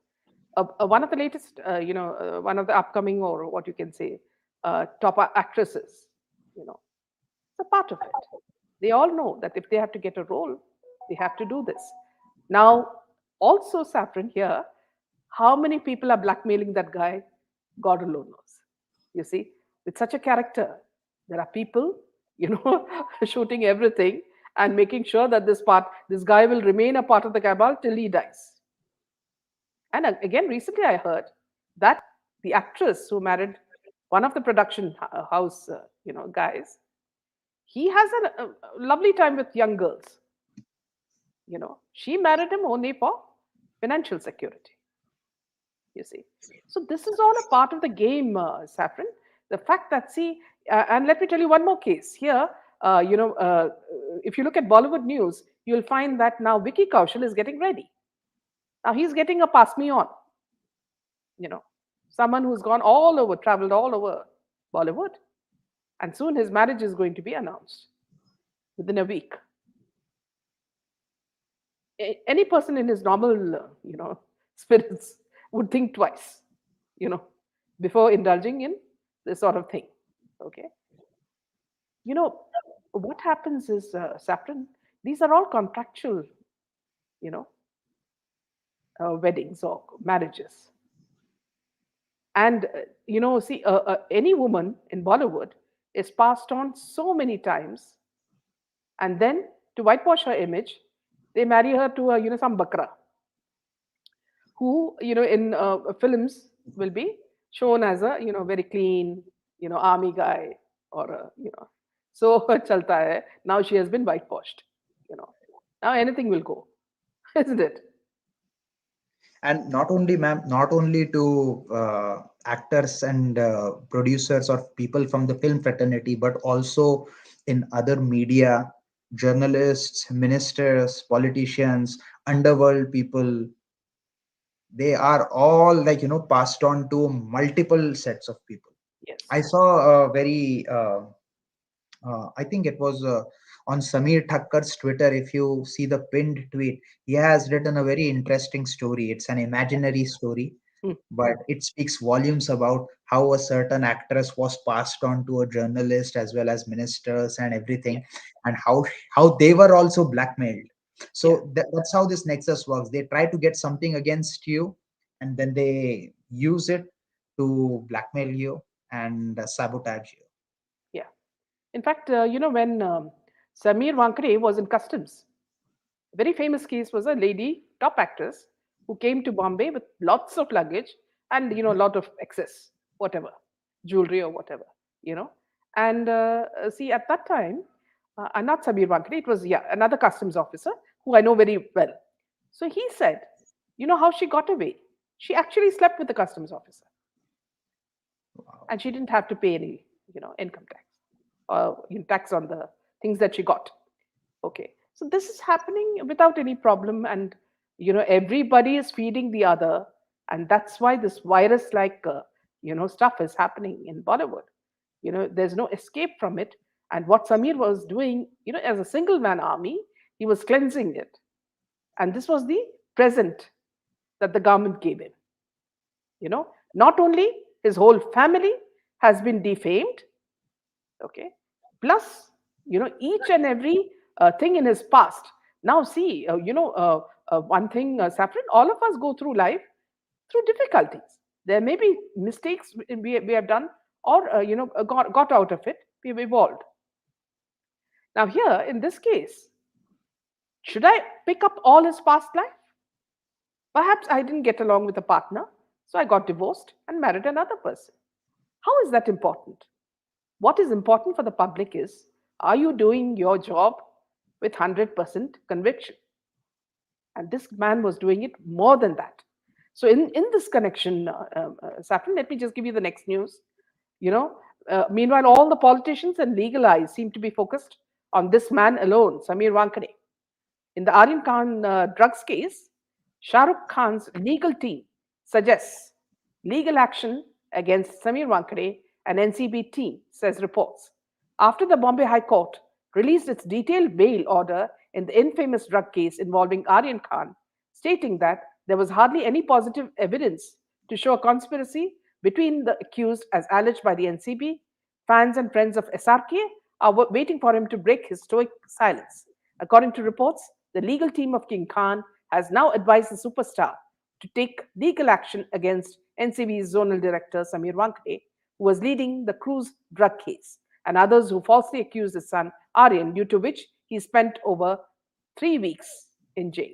one of the latest, one of the upcoming, or what you can say, top actresses, it's a part of it. They all know that if they have to get a role, they have to do this. Now, also, Saffron here, how many people are blackmailing that guy? God alone knows. You see, with such a character, there are people, shooting everything and making sure that this guy will remain a part of the cabal till he dies. And again, recently I heard that the actress who married one of the production house, guys, he has a lovely time with young girls. She married him only for financial security. You see, so this is all a part of the game, Saffron. The fact that, see, and let me tell you one more case here. If you look at Bollywood news, you'll find that now Vicky Kaushal is getting ready. Now he's getting a pass me on. You know, someone who's gone all over, traveled all over Bollywood, and soon his marriage is going to be announced within a week. Any person in his normal, spirits would think twice, you know, before indulging in this sort of thing. Okay, you know, what happens is, Saffron, these are all contractual, you know, weddings or marriages, and see, any woman in Bollywood is passed on so many times, and then to whitewash her image, they marry her to a, some bakra who, in films will be shown as a, very clean, army guy, or a, so chalta hai. Now she has been whitewashed, you know. Now anything will go, isn't it? And not only, ma'am, not only to actors and producers or people from the film fraternity, but also in other media, journalists, ministers, politicians, underworld people, they are all, like, passed on to multiple sets of people. I Yes. saw a very I think it was on Samir Thakkar's Twitter. If you see the pinned tweet, he has written a very interesting story. It's an imaginary story, Hmm. but it speaks volumes about how a certain actress was passed on to a journalist as well as ministers and Yeah. everything, and how they were also blackmailed. Yeah. So that's how this nexus works. They try to get something against you, and then they use it to blackmail you and sabotage you. Yeah. In fact, when Samir Wankade was in customs, a very famous case was a lady, top actress, who came to Bombay with lots of luggage and a lot of excess, whatever, jewelry or whatever, you know. And see, at that time, not Samir Wankade, it was another customs officer who I know very well. So he said, you know how she got away? She actually slept with the customs officer, Wow. and she didn't have to pay any, income tax or tax on the things that she got. Okay, so this is happening without any problem, and everybody is feeding the other, and that's why this virus-like stuff is happening in Bollywood. There's no escape from it, and what Samir was doing, as a single man army, he was cleansing it, and this was the present that the government gave him. Not only his whole family has been defamed, okay, plus each and every thing in his past. Now see, one thing, Saffron, all of us go through life through difficulties. There may be mistakes we have done, or got out of it, we've evolved. Now here in this case, should I pick up all his past life? Perhaps I didn't get along with a partner, so I got divorced and married another person. How is that important? What is important for the public is, are you doing your job with 100% conviction? And this man was doing it more than that. So, in this connection, Saffron, let me just give you the next news. Meanwhile, all the politicians and legal eyes seem to be focused on this man alone, Samir Wankade. In the Aryan Khan drugs case, Shah Rukh Khan's legal team suggests legal action against Samir Wankade and NCB team, says reports. After the Bombay High Court released its detailed bail order in the infamous drug case involving Aryan Khan, stating that there was hardly any positive evidence to show a conspiracy between the accused as alleged by the NCB, fans and friends of SRK are waiting for him to break his stoic silence. According to reports, the legal team of King Khan has now advised the superstar to take legal action against NCB's zonal director Samir Wankade, who was leading the cruise drug case, and others who falsely accused his son Aryan, due to which he spent over 3 weeks in jail.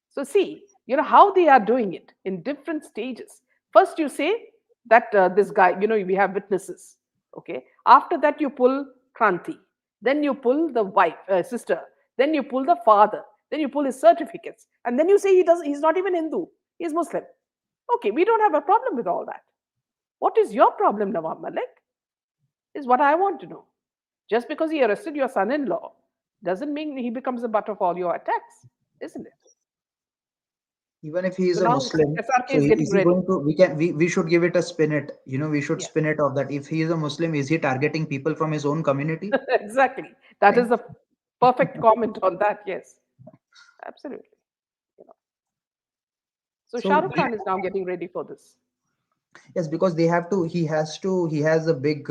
So see, how they are doing it in different stages. First, you say that this guy, we have witnesses. Okay. After that, you pull Kranti. Then you pull the wife, sister. Then you pull the father. Then you pull his certificates, and then you say he's not even Hindu. He's Muslim. Okay, we don't have a problem with all that. What is your problem, Nawab Malik? Is what I want to know. Just because he arrested your son-in-law doesn't mean he becomes the butt of all your attacks, isn't it? Even if he is So a now Muslim, SRK so is getting is he ready. going to? We should give it a spin it. We should Yeah. spin it of that. If he is a Muslim, is he targeting people from his own community? Exactly. That is Right? the perfect comment on that. Yes, absolutely. You know. So Shah So Rukh Khan is now getting ready for this. yes, because they have to. He has a big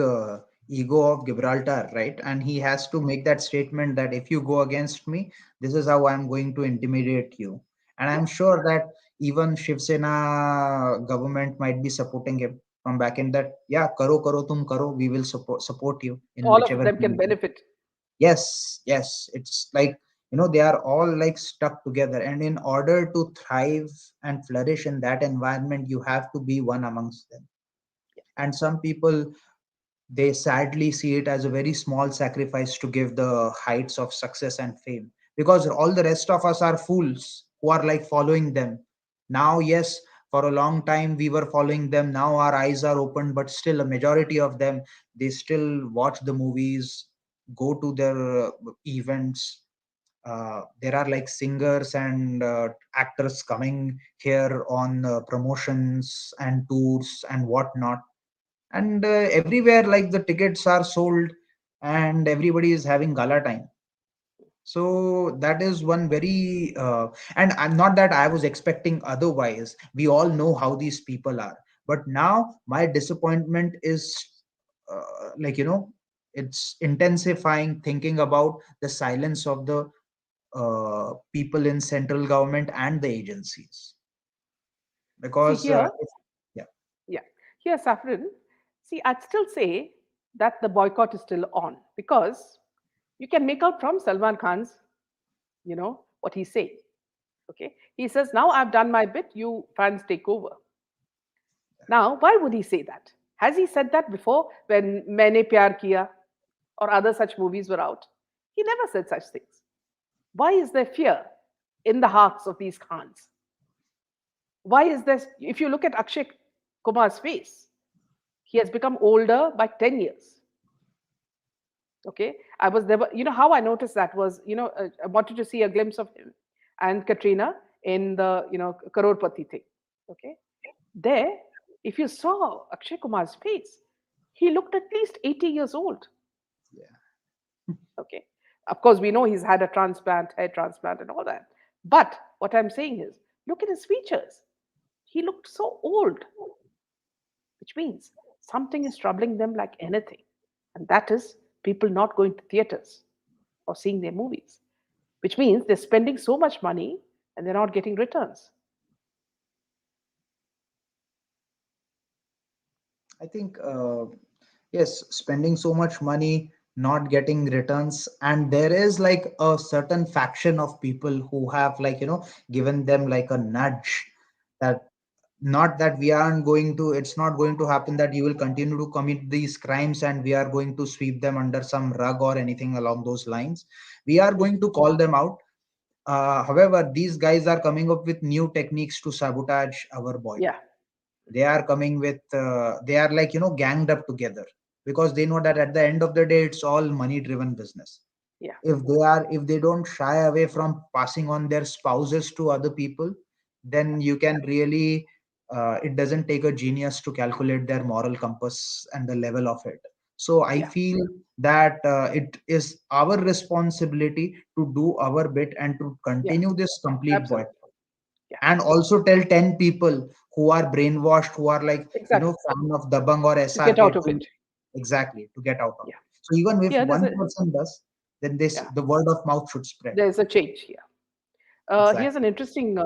ego of Gibraltar, right? And he has to make that statement that if you go against me, this is how I'm going to intimidate you. And Yeah, I'm sure that even Shiv Sena government might be supporting him from back in that. Yeah, karo tum karo. We will support you in all of whichever them can field. benefit. Yes, it's like they are all like stuck together, and in order to thrive and flourish in that environment, you have to be one amongst them. And some people, they sadly see it as a very small sacrifice to give the heights of success and fame, because all the rest of us are fools who are like following them. Now yes, for a long time we were following them, now our eyes are open, but still a majority of them, they still watch the movies, go to their events. There are like singers and actors coming here on promotions and tours and whatnot, and everywhere like the tickets are sold and everybody is having gala time. So that is one very and I'm not that I was expecting otherwise. We all know how these people are, but now my disappointment is like it's intensifying, thinking about the silence of the people in central government and the agencies, See because here, yeah, yeah, here, Saffron. See, I'd still say that the boycott is still on because you can make out from Salman Khan's, what he's saying. Okay, he says, "Now I've done my bit. You fans take over." Now, why would he say that? Has he said that before when Maine Pyar Kiya or other such movies were out? He never said such things. Why is there fear in the hearts of these Khans? Why is this? If you look at Akshay Kumar's face, he has become older by 10 years. Okay. I was there. How I noticed that was, I wanted to see a glimpse of him and Katrina in the, Karorpati thing. Okay. There, if you saw Akshay Kumar's face, he looked at least 80 years old. yeah, Okay. Of course, we know he's had a transplant, hair transplant, and all that. But what I'm saying is, look at his features. He looked so old, which means something is troubling them like anything. And that is people not going to theaters or seeing their movies, which means they're spending so much money and they're not getting returns. I think yes, spending so much money, not getting returns, and there is like a certain faction of people who have, like, given them like a nudge that, not that we aren't going to, it's not going to happen that you will continue to commit these crimes and we are going to sweep them under some rug or anything along those lines. We are going to call them out. However, these guys are coming up with new techniques to sabotage our Yeah, boycott. They are coming with they are, like, ganged up together, because they know that at the end of the day it's all money driven business. yeah, If they don't shy away from passing on their spouses to other people, then you can really, it doesn't take a genius to calculate their moral compass and the level of it. So I yeah, feel that it is our responsibility to do our bit and to yeah, continue this complete absolutely. boycott, Yeah, and also tell 10 people who are brainwashed, who are like, exactly. fan of Dabang or To get SRK, out of to it. exactly to get out of Yeah. it. So even if Here, one person does, then this yeah, the word of mouth should spread. there's a change here. Here's an Exactly. interesting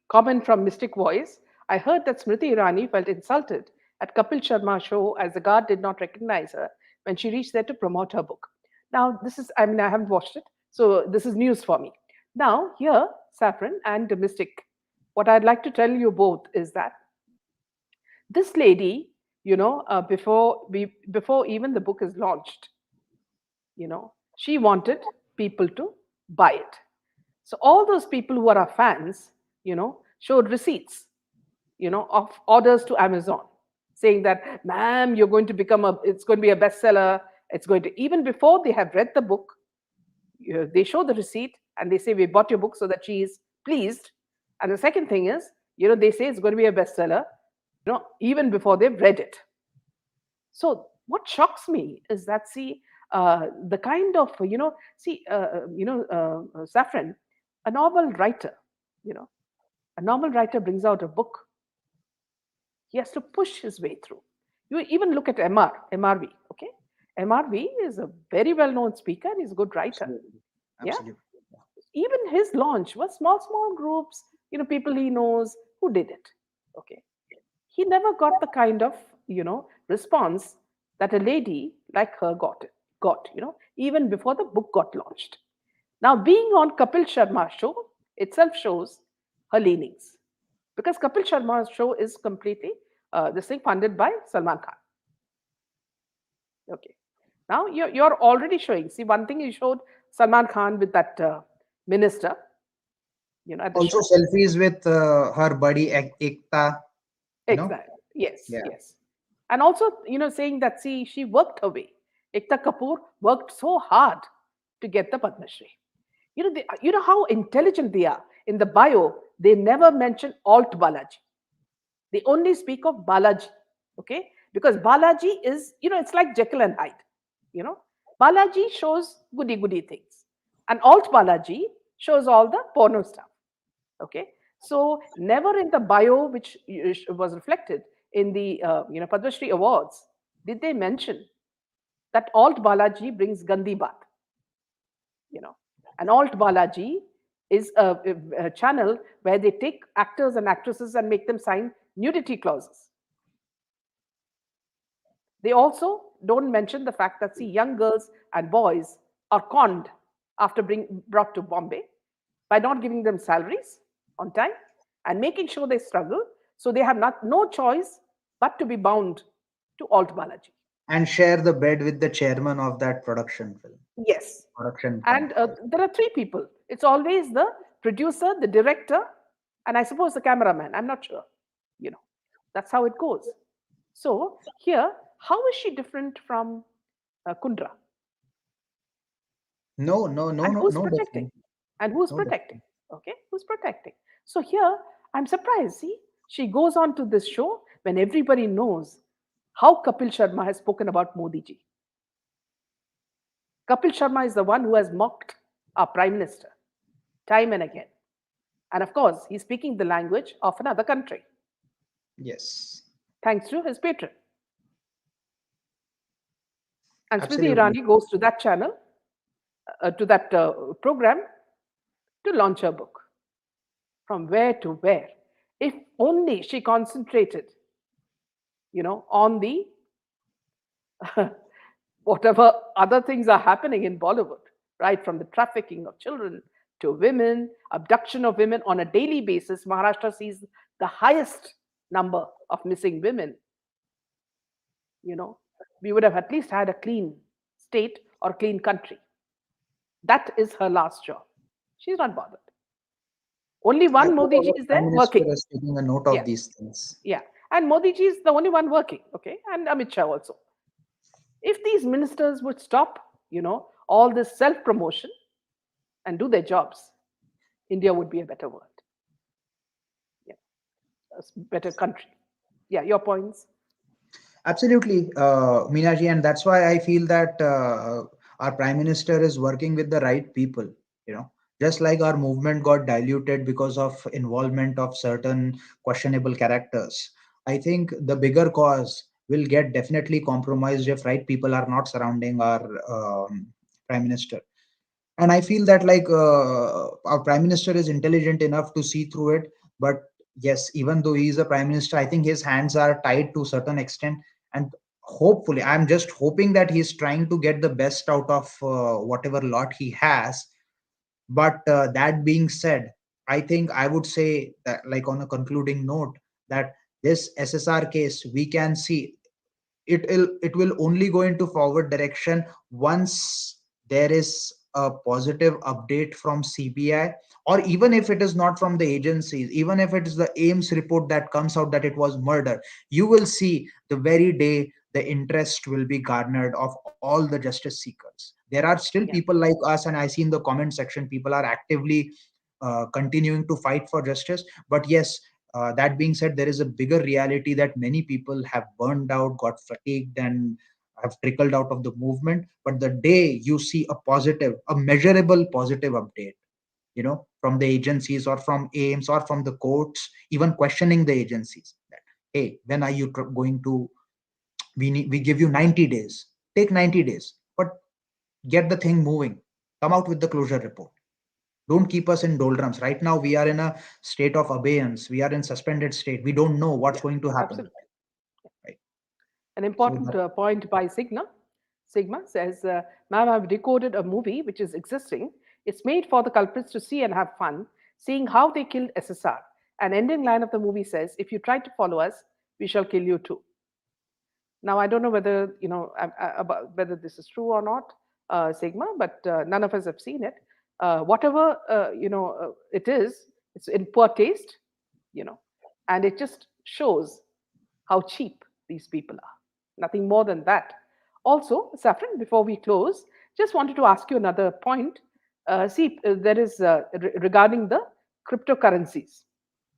comment from Mystic Voice. I heard that Smriti Irani felt insulted at Kapil Sharma's show as the guard did not recognize her when she reached there to promote her book. Now, I mean, I haven't watched it, so this is news for me. Now, here, Saffron and Mystic, what I'd like to tell you both is that this lady, before even the book is launched, she wanted people to buy it. So all those people who are our fans, showed receipts, of orders to Amazon, saying that, "Ma'am, it's going to be a bestseller. It's going to," even before they have read the book, they show the receipt and they say, "We bought your book," so that she is pleased. And the second thing is, they say it's going to be a bestseller, even before they've read it. So what shocks me is that, see, the kind of, Saffron, a novel writer, you know a novel writer brings out a book, he has to push his way through. You even look at MRV, okay? MRV is a very well known speaker and he's a good writer. Absolutely. Yeah. Absolutely. Even his launch was small groups, people he knows who did it. Okay. He never got the kind of, response that a lady like her got, even before the book got launched. Now, being on Kapil Sharma's show itself shows her leanings, because Kapil Sharma's show is completely this thing funded by Salman Khan. Okay. Now you're already showing. See, one thing you showed Salman Khan with that minister, at the Also show. selfies with her buddy Ekta, you know. Exactly. Yes, Yeah. yes. And also, saying that, see, she worked her way. Ekta Kapoor worked so hard to get the Padma Shri. You know how intelligent they are. In the bio, they never mention Alt Balaji. They only speak of Balaji, okay? Because Balaji is, it's like Jekyll and Hyde, you know. Balaji shows goody things, and Alt Balaji shows all the porno stuff, okay? So never in the bio, which was reflected in the, Padma Shri Awards, did they mention that Alt Balaji brings Gandhi Bath, you know. And Alt Balaji is a channel where they take actors and actresses and make them sign nudity clauses. They also don't mention the fact that, see, young girls and boys are conned after being brought to Bombay by not giving them salaries on time and making sure they struggle. So they have no choice but to be bound to Alt Balaji. And share the bed with the chairman of that Yes. production And company. there are three people. It's always the producer, the director, and I suppose the cameraman. I'm not sure. You know, that's how it goes. So here, how is she different from Kundra? No, no, no, And no, who's no protecting? difference. And who's No protecting? difference. Okay, who's protecting? So here, I'm surprised. See, she goes on to this show when everybody knows how Kapil Sharma has spoken about Modi ji. Kapil Sharma is the one who has mocked our prime minister time and again. And of course, he's speaking the language of another country, Yes, thanks to his patron. And Smriti absolutely. Irani goes to that channel, to that program, to launch her book. From where to where? If only she concentrated, on the whatever other things are happening in Bollywood, right? From the trafficking of children to women, abduction of women on a daily basis. Maharashtra sees the highest number of missing women. You know, we would have at least had a clean state or clean country. That is her last job. She's not bothered. Only I one hope Modi ji our is there Prime Minister working. is taking a note of Yeah, these things. yeah. And Modi ji is the only one working, okay? And Amit Shah also. If these ministers would stop, all this self promotion and do their jobs, India would be a better world, yeah, a better country. Yeah, your points. Absolutely, Meenaji, and that's why I feel that our Prime Minister is working with the right people. You know, just like our movement got diluted because of involvement of certain questionable characters, I think the bigger cause will get definitely compromised if right people are not surrounding our Prime Minister. And I feel that our Prime Minister is intelligent enough to see through it. But yes, even though he is a prime minister, I think his hands are tied to a certain extent. And hopefully, I'm just hoping that he's trying to get the best out of whatever lot he has. But that being said, I think I would say that, like, on a concluding note, that this SSR case, we can see it will only go into forward direction once there is a positive update from CBI, or even if it is not from the agencies, even if it is the AIMS report that comes out that it was murder, you will see the very day the interest will be garnered of all the justice seekers. There are still Yeah, people like us, and I see in the comment section people are actively continuing to fight for justice. But yes, that being said, there is a bigger reality that many people have burned out, got fatigued, and have trickled out of the movement. But the day you see a positive, a measurable positive update, from the agencies or from AIMS or from the courts, even questioning the agencies that, hey, when are you going to, we give you 90 days, take 90 days, but get the thing moving, come out with the closure report. Don't keep us in doldrums. Right now we are in a state of abeyance, we are in suspended state, we don't know what's yeah, going to happen, absolutely. right? An So important that, point by Sigma. Sigma says, Ma'am, I've decoded a movie which is existing. It's made for the culprits to see and have fun, seeing how they killed SSR. An ending line of the movie says, if you try to follow us, we shall kill you too. Now, I don't know whether, about whether this is true or not, Sigma, but none of us have seen it. Whatever, it is, it's in poor taste, you know, and it just shows how cheap these people are. Nothing more than that. Also, Saffron, before we close, just wanted to ask you another point. There is regarding the cryptocurrencies.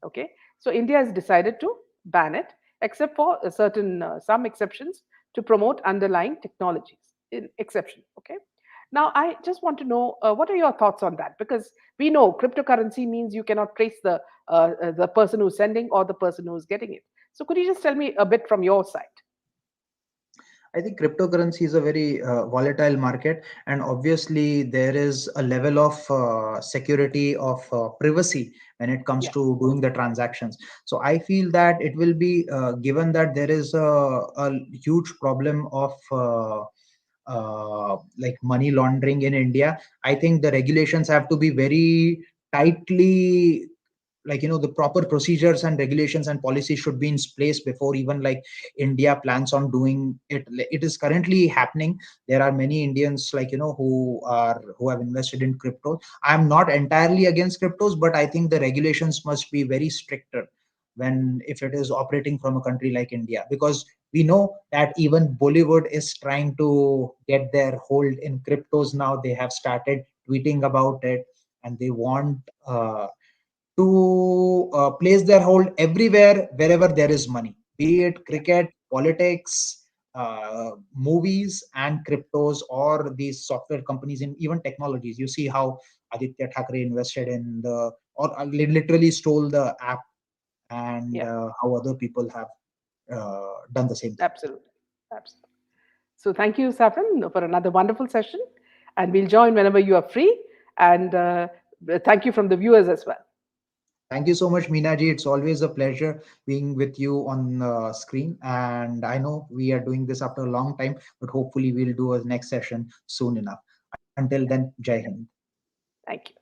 Okay, so India has decided to ban it, except for a certain some exceptions to promote underlying technologies. In exception, okay. Now, I just want to know what are your thoughts on that? Because we know cryptocurrency means you cannot trace the person who's sending or the person who's getting it. So, could you just tell me a bit from your side? I think cryptocurrency is a very volatile market, and obviously there is a level of security of privacy when it comes Yes, to doing the transactions. So I feel that it will be given that there is a huge problem of like money laundering in India. I think the regulations have to be very tightly, like, the proper procedures and regulations and policies should be in place before even like India plans on doing it. It is currently happening. There are many Indians, like, who have invested in crypto. I'm not entirely against cryptos, but I think the regulations must be very stricter when, if it is operating from a country like India, because we know that even Bollywood is trying to get their hold in cryptos now. They have started tweeting about it, and they want to place their hold everywhere wherever there is money, be it yeah, cricket, politics, movies, and cryptos, or these software companies, and even technologies. You see how Aditya Thackeray invested in the, or literally stole the app, and yeah, how other people have done the same thing. absolutely. Absolutely. So thank you, Saffron, for another wonderful session. And we'll join whenever you are free. And thank you from the viewers as well. Thank you so much, Meenaji. It's always a pleasure being with you on screen. And I know we are doing this after a long time, but hopefully we'll do a next session soon enough. Until then, Jai Hind. Thank you.